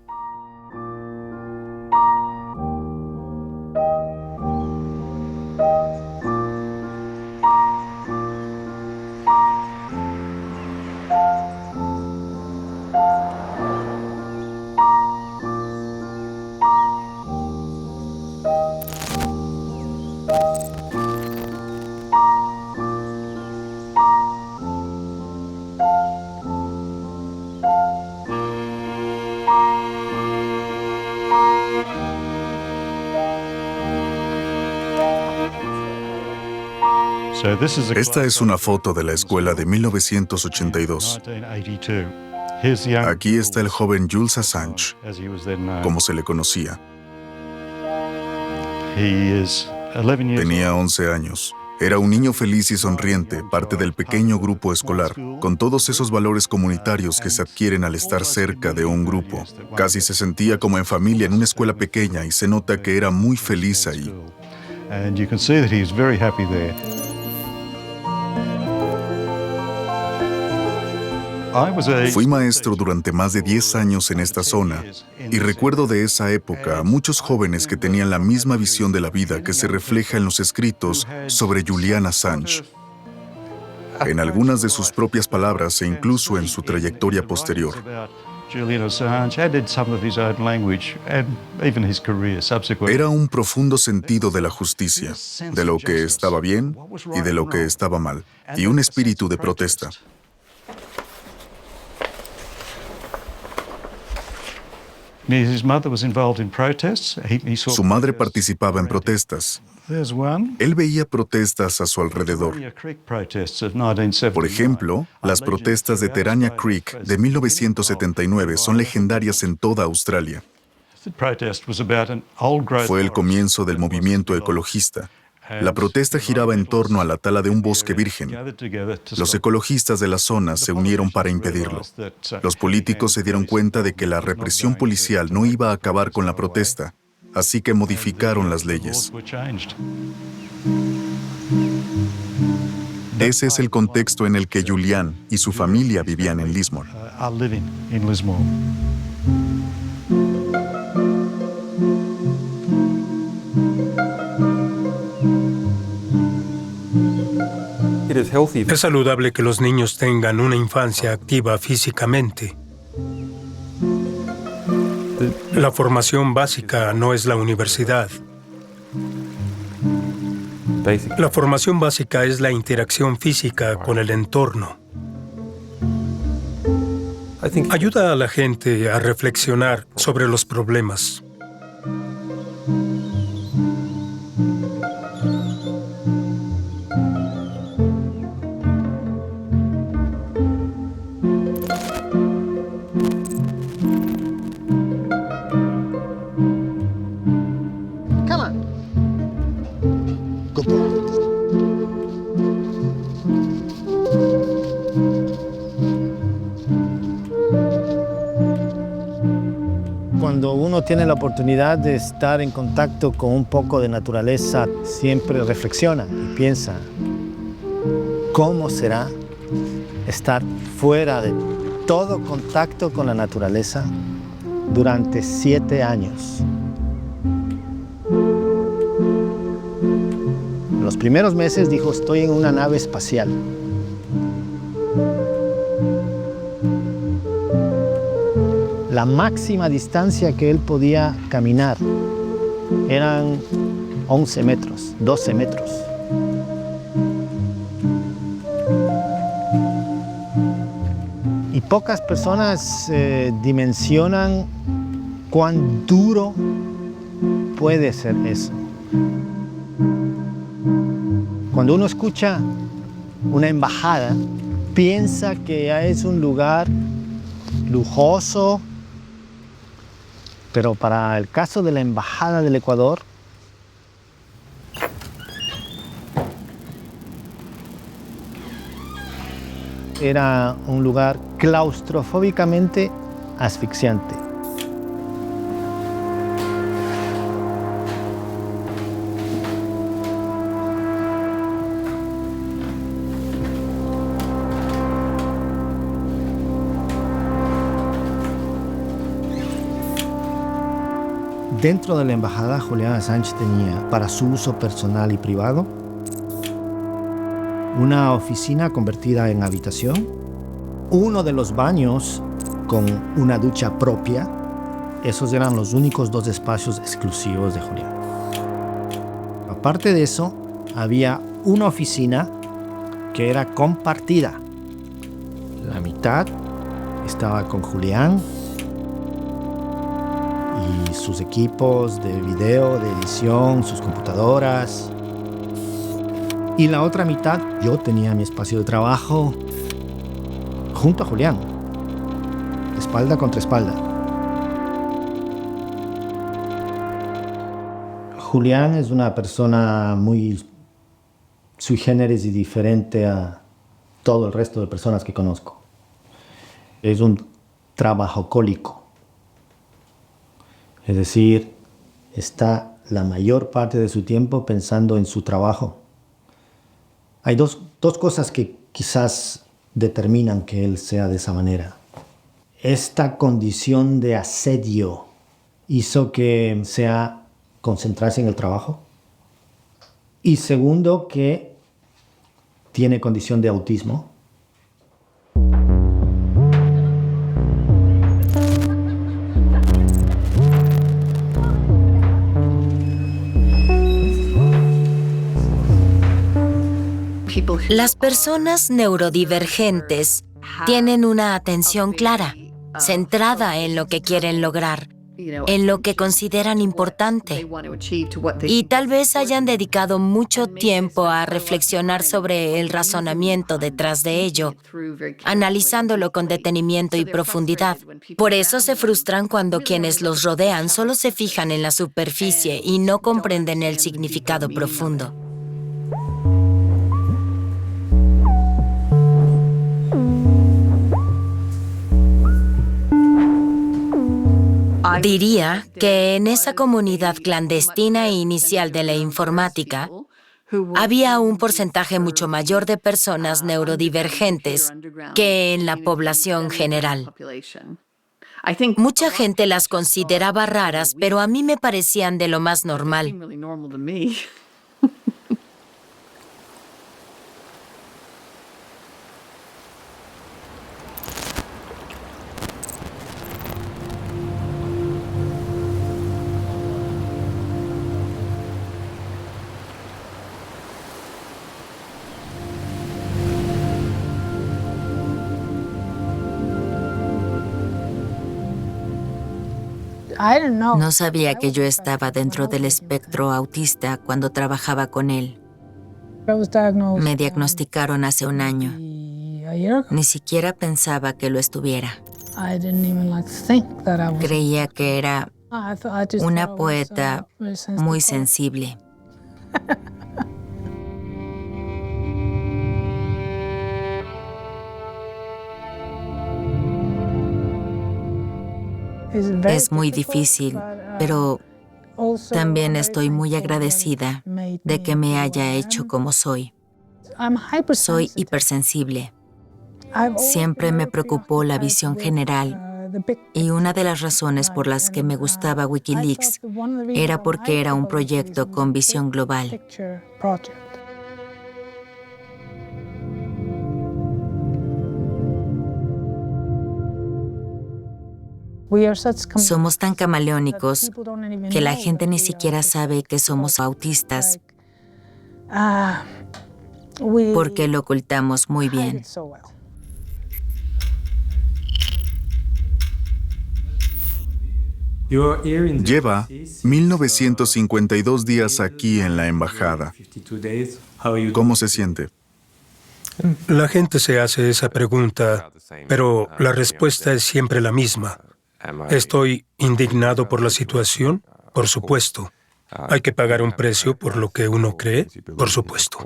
S4: Esta es una foto de la escuela de 1982. Aquí está el joven Jules Assange, como se le conocía. Tenía 11 años. Era un niño feliz y sonriente, parte del pequeño grupo escolar, con todos esos valores comunitarios que se adquieren al estar cerca de un grupo. Casi se sentía como en familia en una escuela pequeña y se nota que era muy feliz ahí. Fui maestro durante más de 10 años en esta zona y recuerdo de esa época a muchos jóvenes que tenían la misma visión de la vida que se refleja en los escritos sobre Julian Assange, en algunas de sus propias palabras e incluso en su trayectoria posterior. Era un profundo sentido de la justicia, de lo que estaba bien y de lo que estaba mal, y un espíritu de protesta. Su madre participaba en protestas. Él veía protestas a su alrededor. Por ejemplo, las protestas de Terania Creek de 1979 son legendarias en toda Australia. Fue el comienzo del movimiento ecologista. La protesta giraba en torno a la tala de un bosque virgen. Los ecologistas de la zona se unieron para impedirlo. Los políticos se dieron cuenta de que la represión policial no iba a acabar con la protesta, así que modificaron las leyes. Ese es el contexto en el que Julian y su familia vivían en Lismore.
S3: Es saludable que los niños tengan una infancia activa físicamente. La formación básica no es la universidad. La formación básica es la interacción física con el entorno. Ayuda a la gente a reflexionar sobre los problemas.
S7: Cuando uno tiene la oportunidad de estar en contacto con un poco de naturaleza, siempre reflexiona y piensa, ¿cómo será estar fuera de todo contacto con la naturaleza durante 7 años? Los primeros meses dijo, estoy en una nave espacial. La máxima distancia que él podía caminar eran 11 metros, 12 metros. Y pocas personas dimensionan cuán duro puede ser eso. Cuando uno escucha una embajada, piensa que ya es un lugar lujoso, pero para el caso de la Embajada del Ecuador, era un lugar claustrofóbicamente asfixiante. Dentro de la embajada, Julian Assange tenía, para su uso personal y privado, una oficina convertida en habitación, uno de los baños con una ducha propia. Esos eran los únicos 2 espacios exclusivos de Julian. Aparte de eso, había una oficina que era compartida. La mitad estaba con Julian y sus equipos de video, de edición, sus computadoras. Y la otra mitad, yo tenía mi espacio de trabajo junto a Julian, espalda contra espalda. Julian es una persona muy sui generis y diferente a todo el resto de personas que conozco. Es un trabajocólico. Es decir, está la mayor parte de su tiempo pensando en su trabajo. Hay dos cosas que quizás determinan que él sea de esa manera. Esta condición de asedio hizo que sea concentrarse en el trabajo. Y segundo, que tiene condición de autismo.
S13: Las personas neurodivergentes tienen una atención clara, centrada en lo que quieren lograr, en lo que consideran importante. Y tal vez hayan dedicado mucho tiempo a reflexionar sobre el razonamiento detrás de ello, analizándolo con detenimiento y profundidad. Por eso se frustran cuando quienes los rodean solo se fijan en la superficie y no comprenden el significado profundo. Diría que en esa comunidad clandestina e inicial de la informática había un porcentaje mucho mayor de personas neurodivergentes que en la población general. Mucha gente las consideraba raras, pero a mí me parecían de lo más normal. No sabía que yo estaba dentro del espectro autista cuando trabajaba con él. Me diagnosticaron hace un año. Ni siquiera pensaba que lo estuviera. Creía que era una poeta muy sensible. Es muy difícil, pero también estoy muy agradecida de que me haya hecho como soy. Soy hipersensible. Siempre me preocupó la visión general y una de las razones por las que me gustaba Wikileaks era porque era un proyecto con visión global. Somos tan camaleónicos que la gente ni siquiera sabe que somos autistas porque lo ocultamos muy bien.
S4: Lleva 1952 días aquí en la embajada. ¿Cómo se siente?
S3: La gente se hace esa pregunta, pero la respuesta es siempre la misma. ¿Estoy indignado por la situación? Por supuesto. ¿Hay que pagar un precio por lo que uno cree? Por supuesto.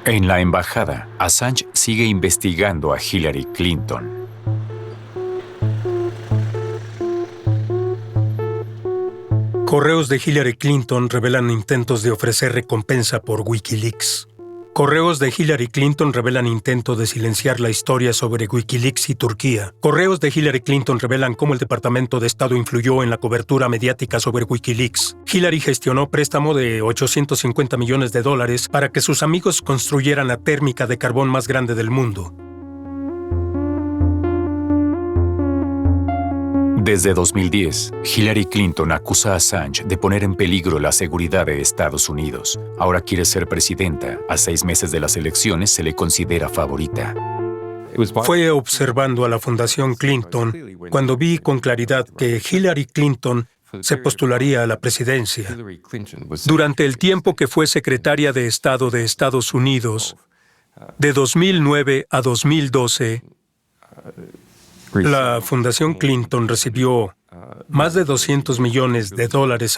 S1: En la embajada, Assange sigue investigando a Hillary Clinton.
S3: Correos de Hillary Clinton revelan intentos de ofrecer recompensa por Wikileaks. Correos de Hillary Clinton revelan intento de silenciar la historia sobre Wikileaks y Turquía. Correos de Hillary Clinton revelan cómo el Departamento de Estado influyó en la cobertura mediática sobre Wikileaks. Hillary gestionó préstamo de $850 millones para que sus amigos construyeran la térmica de carbón más grande del mundo.
S1: Desde 2010, Hillary Clinton acusa a Assange de poner en peligro la seguridad de Estados Unidos. Ahora quiere ser presidenta. A 6 meses de las elecciones se le considera favorita.
S3: Fue observando a la Fundación Clinton cuando vi con claridad que Hillary Clinton se postularía a la presidencia. Durante el tiempo que fue secretaria de Estado de Estados Unidos, de 2009 a 2012, la Fundación Clinton recibió más de $200 millones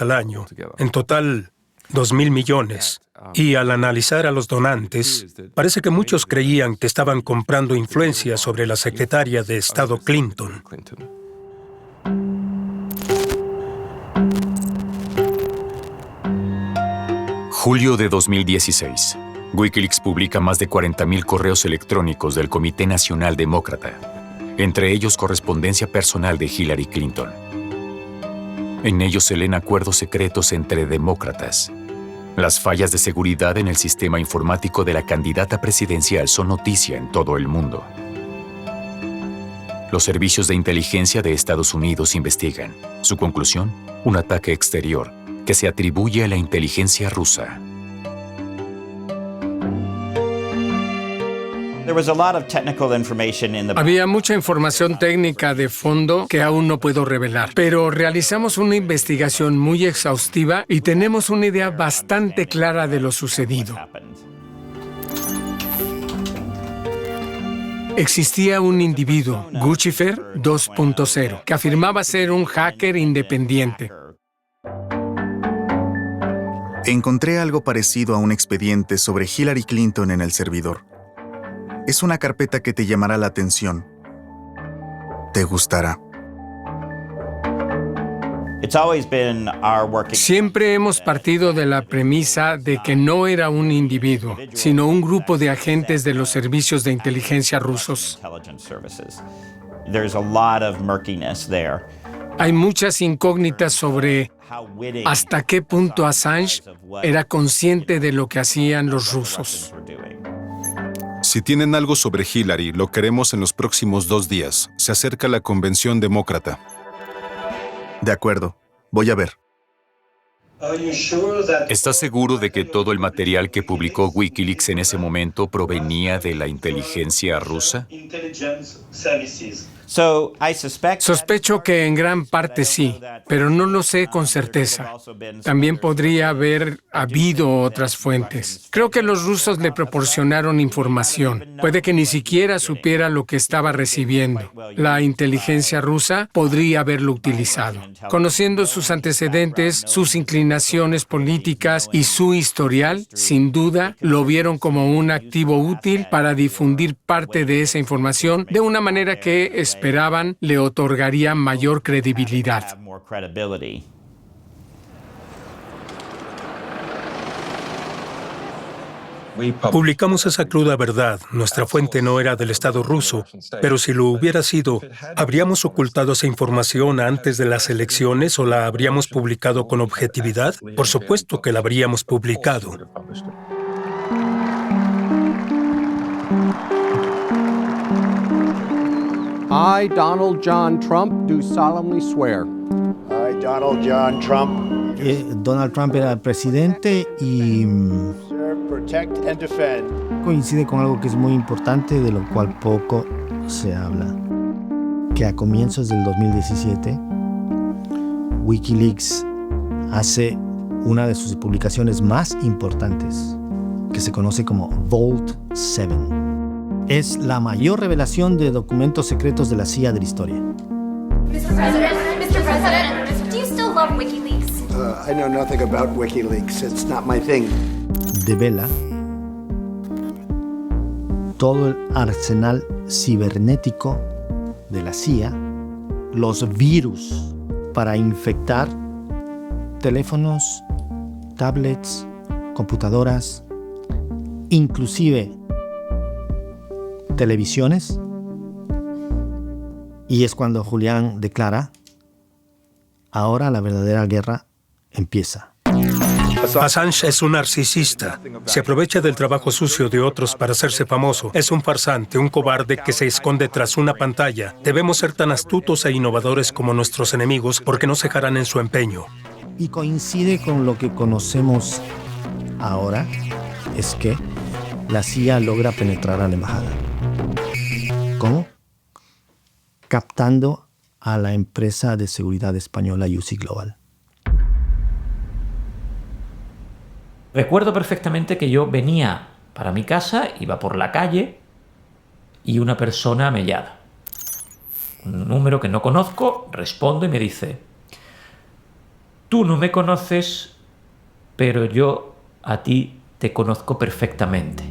S3: al año, en total 2.000 millones. Y al analizar a los donantes, parece que muchos creían que estaban comprando influencia sobre la secretaria de Estado Clinton.
S1: Julio de 2016. Wikileaks publica más de 40.000 correos electrónicos del Comité Nacional Demócrata, entre ellos correspondencia personal de Hillary Clinton. En ellos se leen acuerdos secretos entre demócratas. Las fallas de seguridad en el sistema informático de la candidata presidencial son noticia en todo el mundo. Los servicios de inteligencia de Estados Unidos investigan. Su conclusión, un ataque exterior que se atribuye a la inteligencia rusa.
S18: Había mucha información técnica de fondo que aún no puedo revelar, pero realizamos una investigación muy exhaustiva y tenemos una idea bastante clara de lo sucedido. Existía un individuo, Guccifer 2.0, que afirmaba ser un hacker independiente.
S4: Encontré algo parecido a un expediente sobre Hillary Clinton en el servidor. Es una carpeta que te llamará la atención. Te gustará.
S18: Siempre hemos partido de la premisa de que no era un individuo, sino un grupo de agentes de los servicios de inteligencia rusos. Hay muchas incógnitas sobre hasta qué punto Assange era consciente de lo que hacían los rusos.
S2: Si tienen algo sobre Hillary, lo queremos en los próximos 2 días. Se acerca la convención demócrata.
S4: De acuerdo. Voy a ver.
S1: ¿Estás seguro de que todo el material que publicó Wikileaks en ese momento provenía de la inteligencia rusa?
S18: Sospecho que en gran parte sí, pero no lo sé con certeza. También podría haber habido otras fuentes. Creo que los rusos le proporcionaron información. Puede que ni siquiera supiera lo que estaba recibiendo. La inteligencia rusa podría haberlo utilizado. Conociendo sus antecedentes, sus inclinaciones políticas y su historial, sin duda, lo vieron como un activo útil para difundir parte de esa información de una manera que esperaban le otorgaría mayor credibilidad.
S3: Publicamos esa cruda verdad. Nuestra fuente no era del Estado ruso, pero si lo hubiera sido, ¿habríamos ocultado esa información antes de las elecciones o la habríamos publicado con objetividad? Por supuesto que la habríamos publicado.
S19: I, Donald John Trump, do solemnly swear.
S10: I, Donald John Trump.
S7: Donald Trump era el presidente y
S10: Protect and defend.
S7: coincide con algo que es muy importante, de lo cual poco se habla. Que a comienzos del 2017, Wikileaks hace una de sus publicaciones más importantes, que se conoce como Vault 7. Es la mayor revelación de documentos secretos de la CIA de la historia.
S20: Mr. President, do you still love WikiLeaks?
S10: I know nothing about WikiLeaks. It's not my thing.
S7: Devela todo el arsenal cibernético de la CIA, los virus para infectar teléfonos, tablets, computadoras, inclusive televisiones. Y es cuando Julián declara: ahora la verdadera guerra empieza.
S3: Assange es un narcisista. Se aprovecha del trabajo sucio de otros para hacerse famoso. Es un farsante, un cobarde que se esconde tras una pantalla. Debemos ser tan astutos e innovadores como nuestros enemigos porque no cejarán en su empeño.
S7: Y coincide con lo que conocemos ahora, es que la CIA logra penetrar a la embajada. ¿Cómo? Captando a la empresa de seguridad española UC Global.
S17: Recuerdo perfectamente que yo venía para mi casa, iba por la calle y una persona me llama. Un número que no conozco, respondo y me dice: tú no me conoces, pero yo a ti te conozco perfectamente.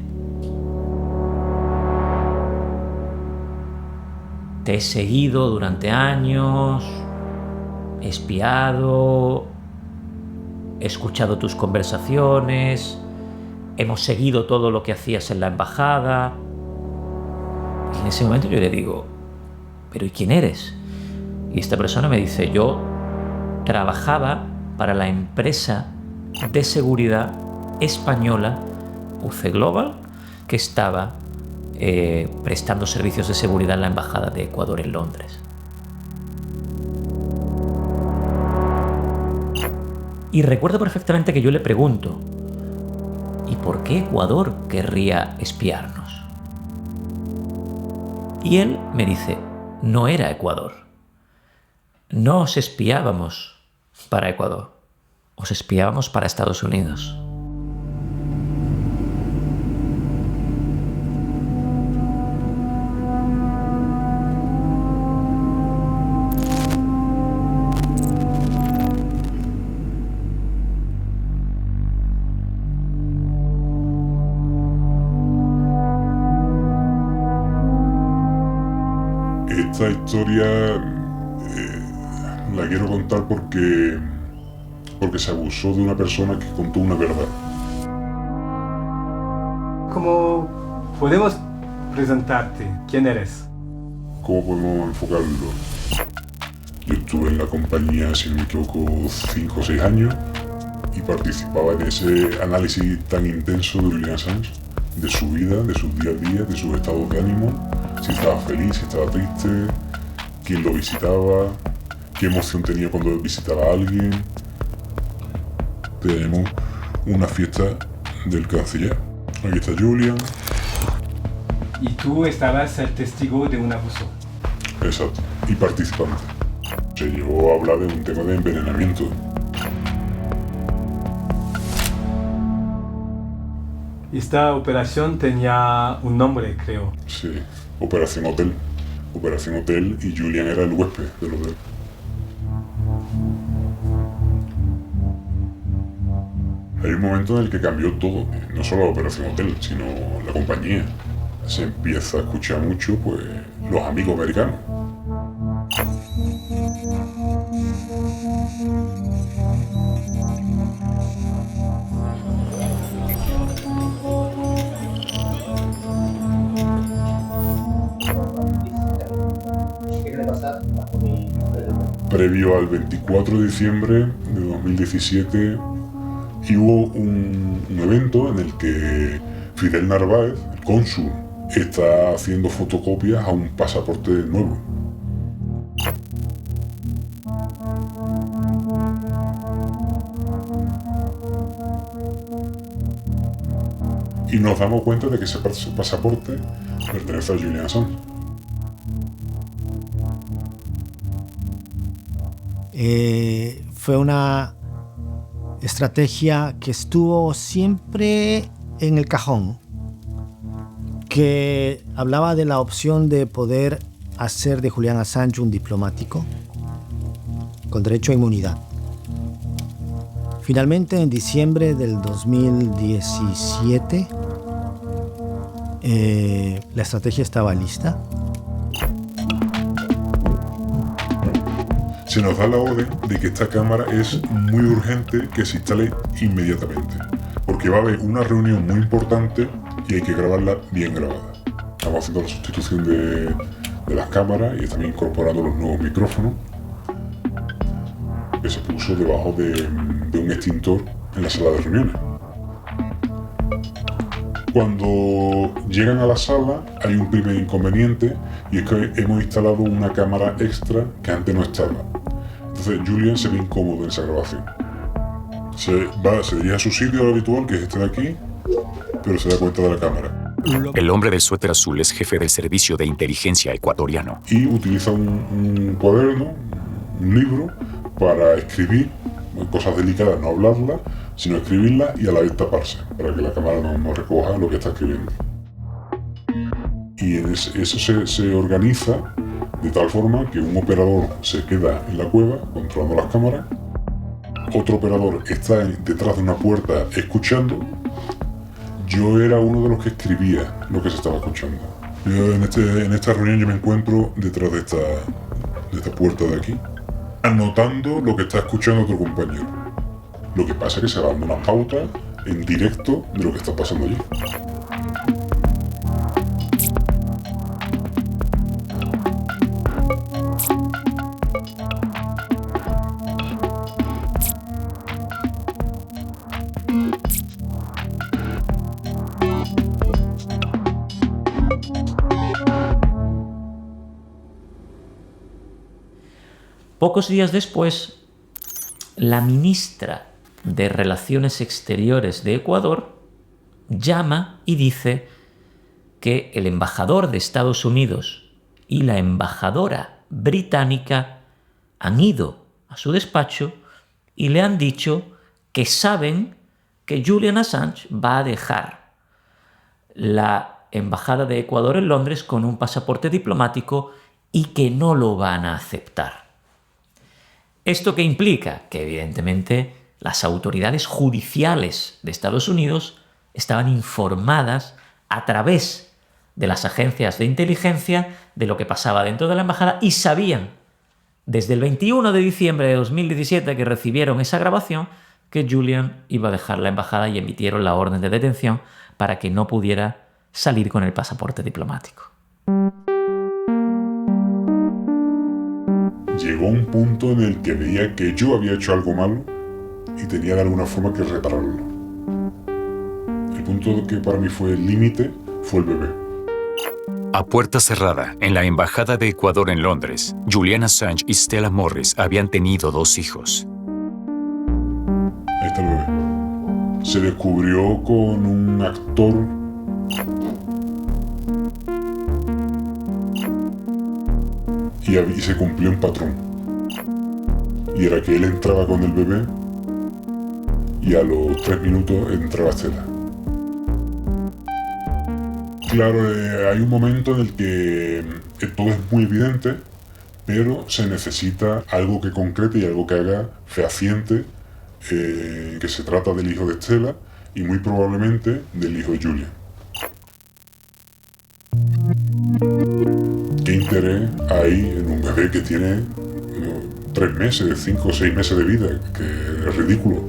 S17: Te he seguido durante años, he espiado, he escuchado tus conversaciones, hemos seguido todo lo que hacías en la embajada. Y en ese momento yo le digo: ¿pero y quién eres? Y esta persona me dice: yo trabajaba para la empresa de seguridad española UC Global, que estaba prestando servicios de seguridad en la Embajada de Ecuador en Londres. Y recuerdo perfectamente que yo le pregunto, ¿y por qué Ecuador querría espiarnos? Y él me dice, no era Ecuador. No os espiábamos para Ecuador, os espiábamos para Estados Unidos.
S21: Esta historia la quiero contar porque se abusó de una persona que contó una verdad.
S16: ¿Cómo podemos presentarte? ¿Quién eres?
S21: ¿Cómo podemos enfocarlo? Yo estuve en la compañía, si no me equivoco, 5 o 6 años y participaba en ese análisis tan intenso de Julian Assange, de su vida, de sus día a día, de sus estados de ánimo, si estaba feliz, si estaba triste, quién lo visitaba, qué emoción tenía cuando visitaba a alguien. Tenemos una fiesta del canciller. Aquí está Julian.
S16: Y tú estabas el testigo de un abuso.
S21: Exacto, y participante. Se llegó a hablar de un tema de envenenamiento.
S16: Esta operación tenía un nombre, creo.
S21: Sí, Operación Hotel. Operación Hotel, y Julian era el huésped del hotel. Hay un momento en el que cambió todo, no solo la Operación Hotel, sino la compañía. Se empieza a escuchar mucho, pues, los amigos americanos. Previo al 24 de diciembre de 2017, y hubo un evento en el que Fidel Narváez, el cónsul, está haciendo fotocopias a un pasaporte nuevo. Y nos damos cuenta de que ese pasaporte pertenece a Julian Assange.
S7: Fue una estrategia que estuvo siempre en el cajón, que hablaba de la opción de poder hacer de Julian Assange un diplomático con derecho a inmunidad. Finalmente, en diciembre del 2017, la estrategia estaba lista.
S21: Se nos da la orden de que esta cámara es muy urgente que se instale inmediatamente, porque va a haber una reunión muy importante y hay que grabarla bien grabada. Estamos haciendo la sustitución de las cámaras y estamos incorporando los nuevos micrófonos que se puso debajo de un extintor en la sala de reuniones. Cuando llegan a la sala hay un primer inconveniente, y es que hemos instalado una cámara extra que antes no estaba. Entonces Julian se ve incómodo en esa grabación. Se dirige a su sitio habitual, que es este de aquí, pero se da cuenta de la cámara.
S1: El hombre del suéter azul es jefe del servicio de inteligencia ecuatoriano.
S21: Y utiliza un cuaderno, un libro, para escribir cosas delicadas, no hablarlas, sino escribirlas y a la vez taparse, para que la cámara no recoja lo que está escribiendo. Y eso se organiza de tal forma que un operador se queda en la cueva controlando las cámaras, otro operador está detrás de una puerta escuchando. Yo era uno de los que escribía lo que se estaba escuchando. En esta reunión yo me encuentro detrás de esta puerta de aquí, anotando lo que está escuchando otro compañero. Lo que pasa es que se va dando una pauta en directo de lo que está pasando allí.
S17: Pocos días después, la ministra de Relaciones Exteriores de Ecuador llama y dice que el embajador de Estados Unidos y la embajadora británica han ido a su despacho y le han dicho que saben que Julian Assange va a dejar la embajada de Ecuador en Londres con un pasaporte diplomático y que no lo van a aceptar. ¿Esto qué implica? Que evidentemente las autoridades judiciales de Estados Unidos estaban informadas a través de las agencias de inteligencia de lo que pasaba dentro de la embajada y sabían desde el 21 de diciembre de 2017 que recibieron esa grabación que Julian iba a dejar la embajada y emitieron la orden de detención para que no pudiera salir con el pasaporte diplomático.
S21: Llegó un punto en el que veía que yo había hecho algo malo y tenía de alguna forma que repararlo. El punto que para mí fue el límite fue el bebé.
S1: A puerta cerrada, en la Embajada de Ecuador en Londres, Julian Assange y Stella Morris habían tenido 2 hijos.
S21: Ahí está el bebé. Se descubrió con un actor y se cumplió un patrón. Y era que él entraba con el bebé y a los 3 minutos entraba Stella. Claro, hay un momento en el que todo es muy evidente, pero se necesita algo que concrete y algo que haga fehaciente que se trata del hijo de Stella y muy probablemente del hijo de Julian. ¿Qué interés hay en un bebé que tiene 3 meses, 5 o 6 meses de vida? Que es ridículo.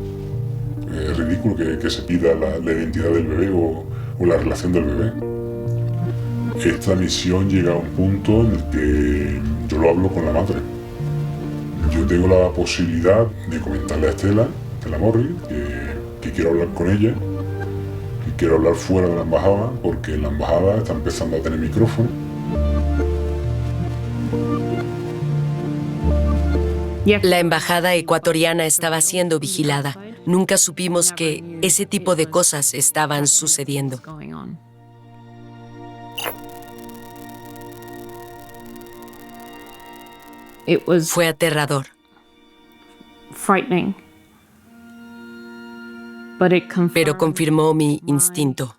S21: Es ridículo que se pida la identidad del bebé o la relación del bebé. Esta misión llega a un punto en el que yo lo hablo con la madre. Yo tengo la posibilidad de comentarle a Stella Morris que quiero hablar con ella, que quiero hablar fuera de la embajada, porque la embajada está empezando a tener micrófono.
S6: La embajada ecuatoriana estaba siendo vigilada. Nunca supimos que ese tipo de cosas estaban sucediendo. Fue aterrador. Pero confirmó mi instinto.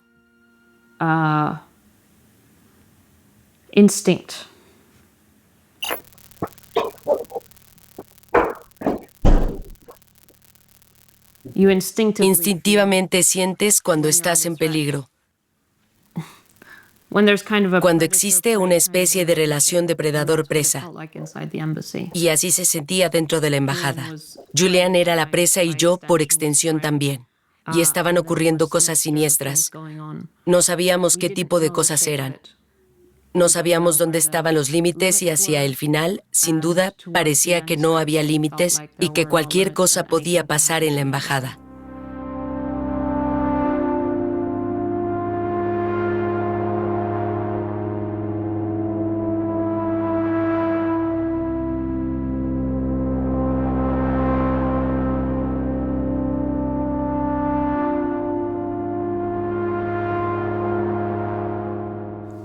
S6: Instintivamente sientes cuando estás en peligro. Cuando existe una especie de relación depredador-presa. Y así se sentía dentro de la embajada. Julian era la presa y yo, por extensión, también. Y estaban ocurriendo cosas siniestras. No sabíamos qué tipo de cosas eran. No sabíamos dónde estaban los límites y hacia el final, sin duda, parecía que no había límites y que cualquier cosa podía pasar en la embajada.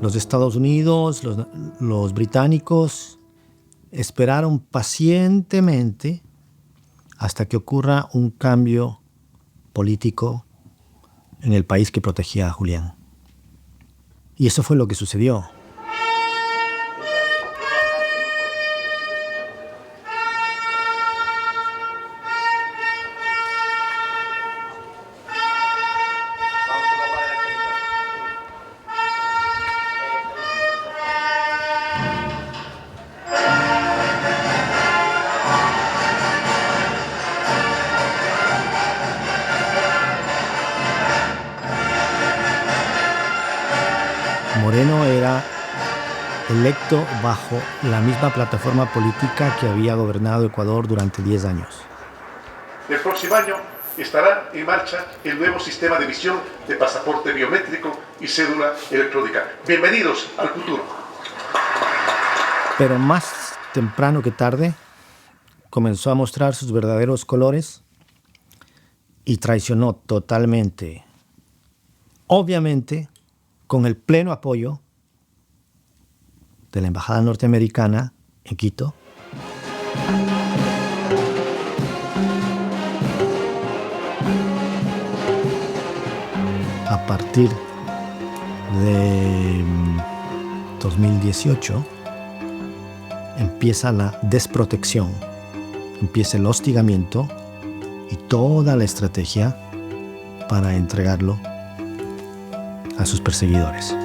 S7: Los Estados Unidos, los británicos esperaron pacientemente hasta que ocurra un cambio político en el país que protegía a Julián. Y eso fue lo que sucedió. Moreno era electo bajo la misma plataforma política que había gobernado Ecuador durante 10 años.
S9: El próximo año estará en marcha el nuevo sistema de emisión de pasaporte biométrico y cédula electrónica. Bienvenidos al futuro.
S7: Pero más temprano que tarde, comenzó a mostrar sus verdaderos colores y traicionó totalmente, obviamente, con el pleno apoyo de la Embajada norteamericana en Quito. A partir de 2018 empieza la desprotección, empieza el hostigamiento y toda la estrategia para entregarlo a sus perseguidores.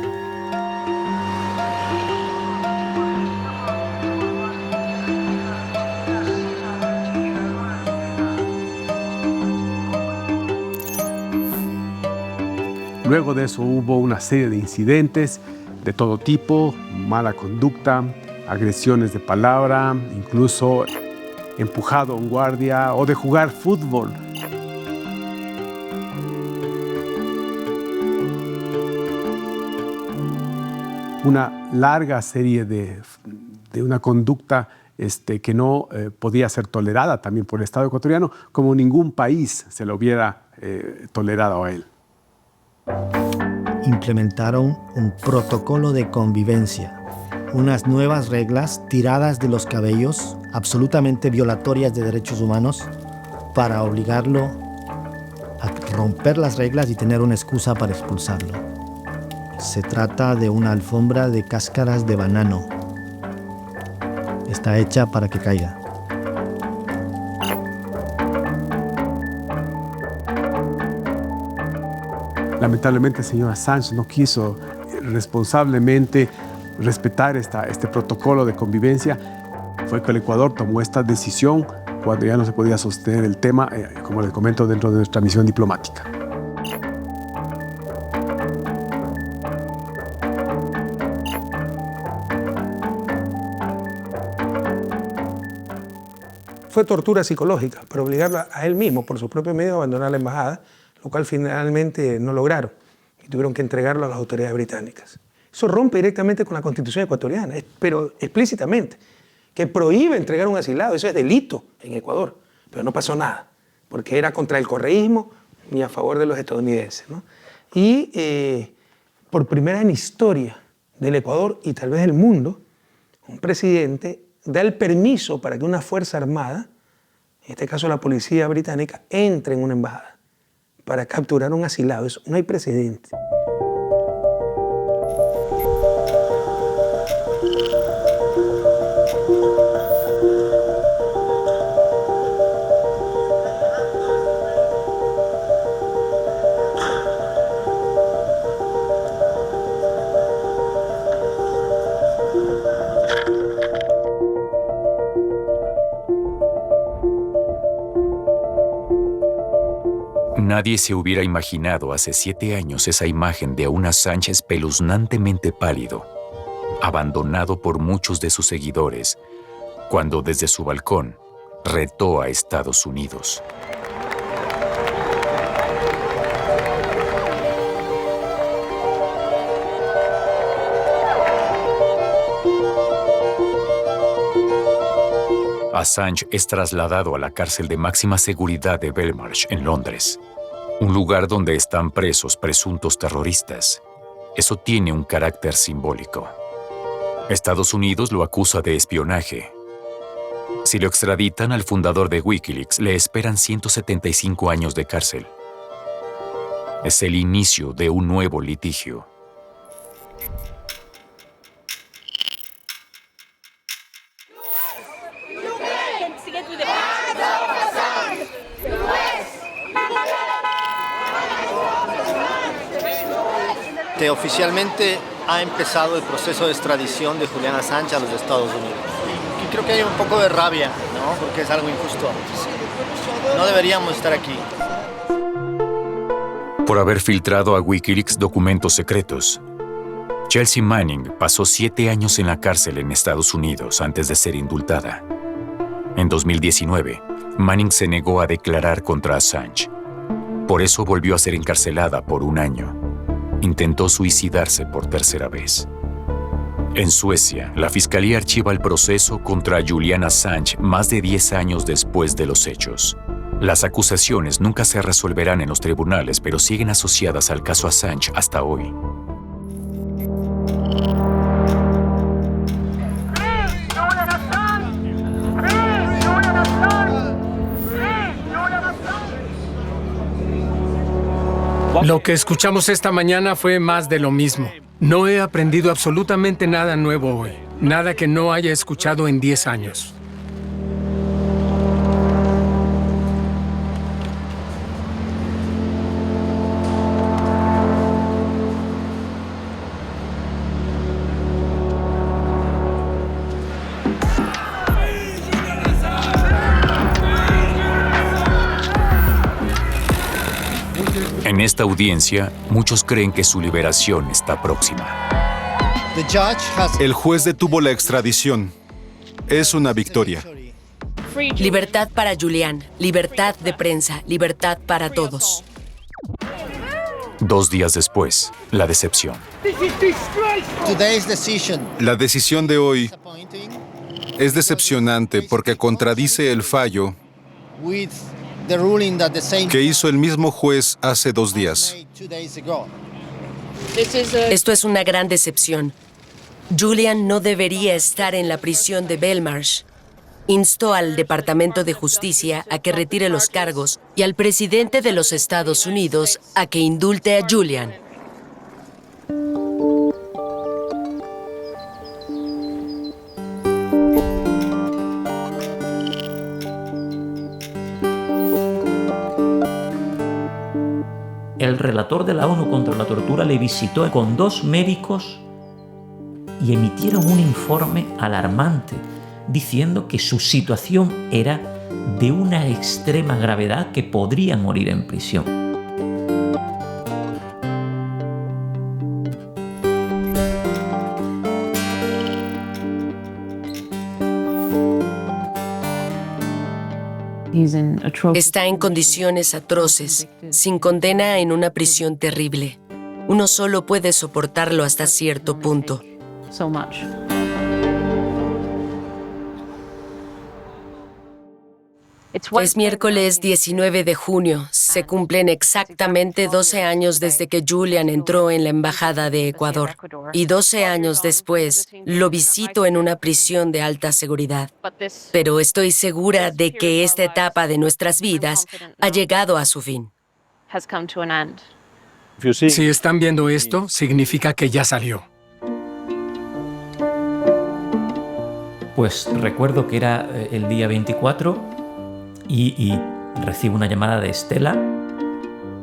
S5: Luego de eso hubo una serie de incidentes de todo tipo, mala conducta, agresiones de palabra, incluso empujado a un guardia o de jugar fútbol. Una larga serie de una conducta que no podía ser tolerada también por el Estado ecuatoriano, como ningún país se lo hubiera tolerado a él.
S7: Implementaron un protocolo de convivencia, unas nuevas reglas tiradas de los cabellos, absolutamente violatorias de derechos humanos, para obligarlo a romper las reglas y tener una excusa para expulsarlo. Se trata de una alfombra de cáscaras de banano. Está hecha para que caiga.
S5: Lamentablemente el señor Assange no quiso responsablemente respetar este protocolo de convivencia. Fue que el Ecuador tomó esta decisión cuando ya no se podía sostener el tema, como les comento, dentro de nuestra misión diplomática.
S8: Fue tortura psicológica para obligarlo a él mismo, por su propio medio, a abandonar la embajada, lo cual finalmente no lograron y tuvieron que entregarlo a las autoridades británicas. Eso rompe directamente con la Constitución ecuatoriana, pero explícitamente, que prohíbe entregar un asilado. Eso es delito en Ecuador, pero no pasó nada, porque era contra el correísmo ni a favor de los estadounidenses, ¿no? Y por primera vez en historia del Ecuador y tal vez del mundo, un presidente da el permiso para que una fuerza armada, en este caso la policía británica, entre en una embajada para capturar a un asilado. Eso no hay precedente.
S1: Nadie se hubiera imaginado hace 7 años esa imagen de un Assange espeluznantemente pálido, abandonado por muchos de sus seguidores, cuando desde su balcón retó a Estados Unidos. Assange es trasladado a la cárcel de máxima seguridad de Belmarsh, en Londres, un lugar donde están presos presuntos terroristas. Eso tiene un carácter simbólico. Estados Unidos lo acusa de espionaje. Si lo extraditan al fundador de Wikileaks, le esperan 175 años de cárcel. Es el inicio de un nuevo litigio.
S22: Oficialmente ha empezado el proceso de extradición de Julian Assange a los Estados Unidos. Y creo que hay un poco de rabia, ¿no? Porque es algo injusto. No deberíamos estar aquí.
S1: Por haber filtrado a Wikileaks documentos secretos, Chelsea Manning pasó 7 años en la cárcel en Estados Unidos antes de ser indultada. En 2019, Manning se negó a declarar contra Assange. Por eso volvió a ser encarcelada por 1 año. Intentó suicidarse por 3.ª vez. En Suecia, la Fiscalía archiva el proceso contra Julian Assange más de 10 años después de los hechos. Las acusaciones nunca se resolverán en los tribunales, pero siguen asociadas al caso Assange hasta hoy.
S18: Lo que escuchamos esta mañana fue más de lo mismo. No he aprendido absolutamente nada nuevo hoy. Nada que no haya escuchado en 10 años.
S1: En esta audiencia, muchos creen que su liberación está próxima.
S2: El juez detuvo la extradición. Es una victoria.
S6: Libertad para Julian, libertad de prensa, libertad para todos.
S1: 2 días después, la decepción.
S2: La decisión de hoy es decepcionante porque contradice el fallo que hizo el mismo juez hace 2 días.
S6: Esto es una gran decepción. Julian no debería estar en la prisión de Belmarsh. Insto al Departamento de Justicia a que retire los cargos y al presidente de los Estados Unidos a que indulte a Julian.
S17: El relator de la ONU contra la tortura le visitó con 2 médicos y emitieron un informe alarmante diciendo que su situación era de una extrema gravedad, que podría morir en prisión.
S6: Está en condiciones atroces, sin condena, en una prisión terrible. Uno solo puede soportarlo hasta cierto punto. Es miércoles 19 de junio. Se cumplen exactamente 12 años desde que Julian entró en la Embajada de Ecuador. Y 12 años después, lo visito en una prisión de alta seguridad. Pero estoy segura de que esta etapa de nuestras vidas ha llegado a su fin.
S18: Si están viendo esto, significa que ya salió.
S17: Pues recuerdo que era el día 24 y recibo una llamada de Estela.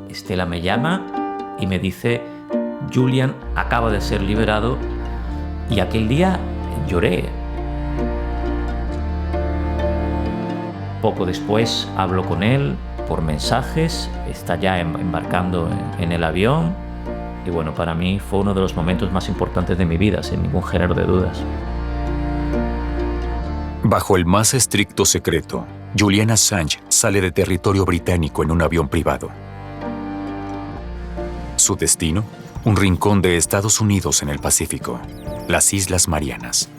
S17: Estela me llama y me dice: Julian acaba de ser liberado. Y aquel día lloré. Poco después hablo con él por mensajes, está ya embarcando en el avión. Y bueno, para mí fue uno de los momentos más importantes de mi vida, sin ningún género de dudas.
S1: Bajo el más estricto secreto, Julian Assange sale de territorio británico en un avión privado. Su destino, un rincón de Estados Unidos en el Pacífico, las Islas Marianas.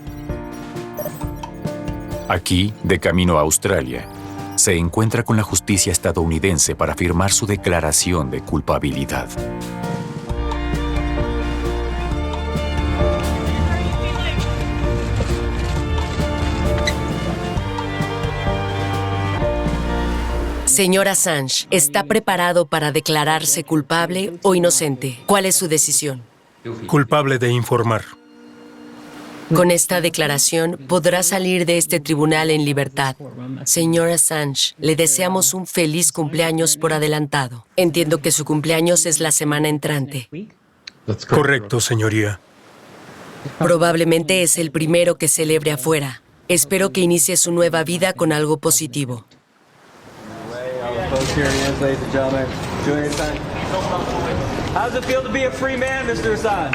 S1: Aquí, de camino a Australia, se encuentra con la justicia estadounidense para firmar su declaración de culpabilidad.
S6: Señor Assange, ¿está preparado para declararse culpable o inocente? ¿Cuál es su decisión?
S3: Culpable de informar.
S6: Con esta declaración podrá salir de este tribunal en libertad. Señor Assange, le deseamos un feliz cumpleaños por adelantado. Entiendo que su cumpleaños es la semana entrante.
S3: Correcto, señoría.
S6: Probablemente es el primero que celebre afuera. Espero que inicie su nueva vida con algo positivo.
S12: Here he is, ladies and gentlemen. Julian Assange. How does it feel to be a free man, Mr. Assange?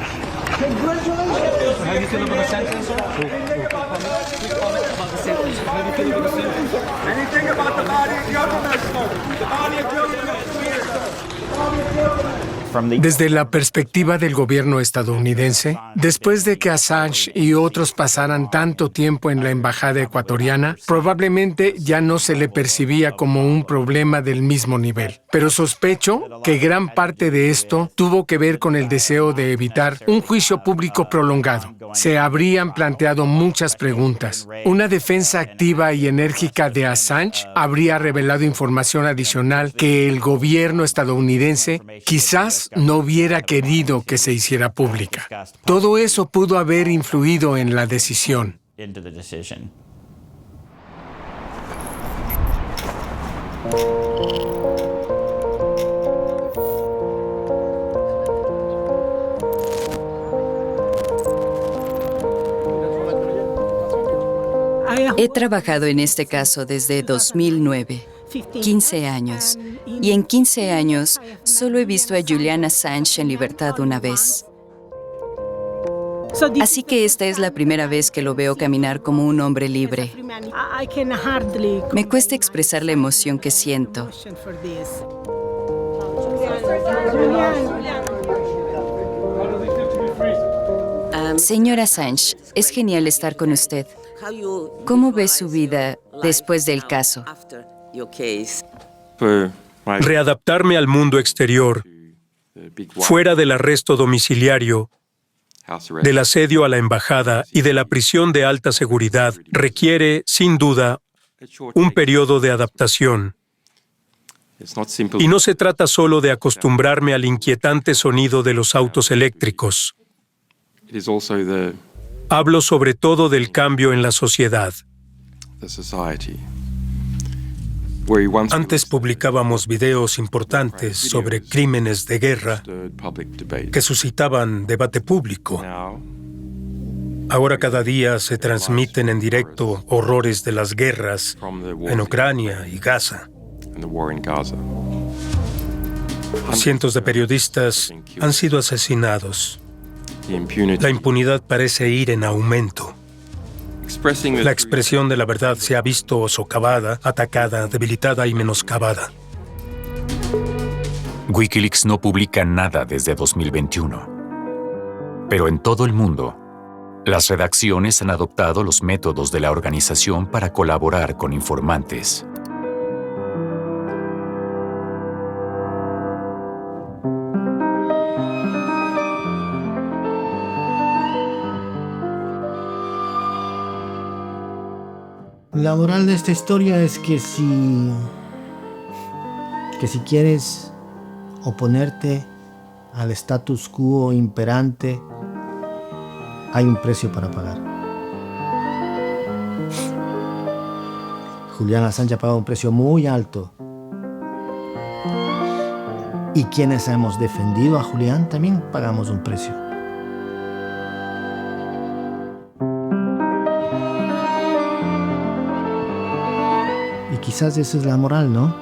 S12: Congratulations! How do you feel about the sentence, sir? Anything about the sentence? How do you feel about the sentence? Anything about the body of Julian Assange? The body of Julian Assange. The body of Julian Assange.
S18: Desde la perspectiva del gobierno estadounidense, después de que Assange y otros pasaran tanto tiempo en la embajada ecuatoriana, probablemente ya no se le percibía como un problema del mismo nivel. Pero sospecho que gran parte de esto tuvo que ver con el deseo de evitar un juicio público prolongado. Se habrían planteado muchas preguntas. Una defensa activa y enérgica de Assange habría revelado información adicional que el gobierno estadounidense quizás no hubiera querido que se hiciera pública. Todo eso pudo haber influido en la decisión.
S11: He trabajado en este caso desde 2009, 15 años, y en 15 años solo he visto a Julian Assange en libertad una vez. Así que esta es la primera vez que lo veo caminar como un hombre libre. Me cuesta expresar la emoción que siento. Señor Assange, es genial estar con usted. ¿Cómo ve su vida después del caso?
S3: Readaptarme al mundo exterior, fuera del arresto domiciliario, del asedio a la embajada y de la prisión de alta seguridad, requiere, sin duda, un periodo de adaptación. Y no se trata solo de acostumbrarme al inquietante sonido de los autos eléctricos. Hablo sobre todo del cambio en la sociedad. Antes publicábamos videos importantes sobre crímenes de guerra que suscitaban debate público. Ahora cada día se transmiten en directo horrores de las guerras en Ucrania y Gaza. Cientos de periodistas han sido asesinados. La impunidad parece ir en aumento. La expresión de la verdad se ha visto socavada, atacada, debilitada y menoscabada.
S1: Wikileaks no publica nada desde 2021. Pero en todo el mundo, las redacciones han adoptado los métodos de la organización para colaborar con informantes.
S7: La moral de esta historia es que si quieres oponerte al status quo imperante, hay un precio para pagar. Julian Assange ha pagado un precio muy alto. Y quienes hemos defendido a Julian también pagamos un precio. Quizás esa es la moral, ¿no?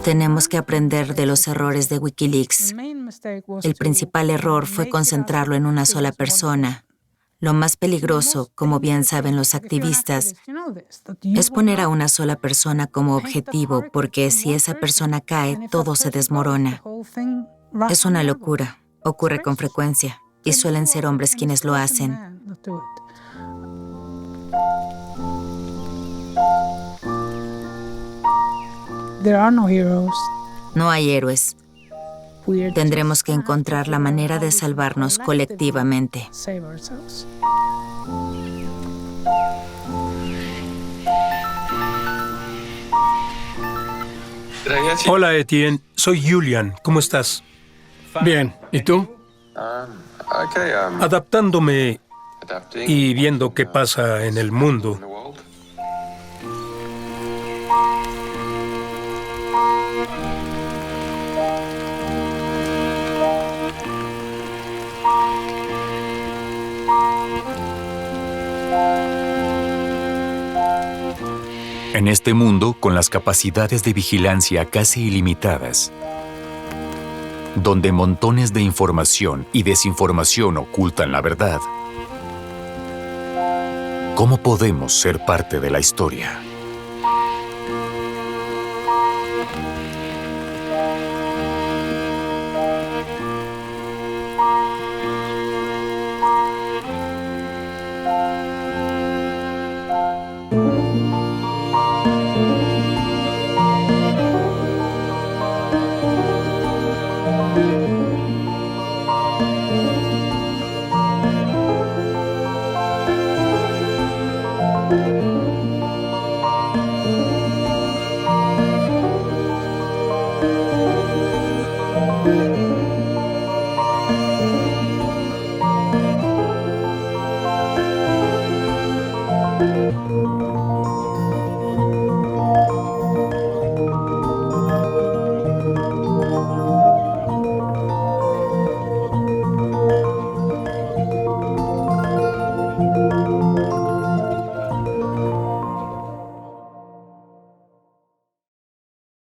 S13: Tenemos que aprender de los errores de Wikileaks. El principal error fue concentrarlo en una sola persona. Lo más peligroso, como bien saben los activistas, es poner a una sola persona como objetivo, porque si esa persona cae, todo se desmorona. Es una locura. Ocurre con frecuencia, y suelen ser hombres quienes lo hacen. No hay héroes. Tendremos que encontrar la manera de salvarnos colectivamente.
S3: Hola, Etienne. Soy Julian. ¿Cómo estás?
S18: Bien. ¿Y tú?
S3: Adaptándome y viendo qué pasa en el mundo.
S1: En este mundo, con las capacidades de vigilancia casi ilimitadas, donde montones de información y desinformación ocultan la verdad, ¿Cómo podemos ser parte de la historia?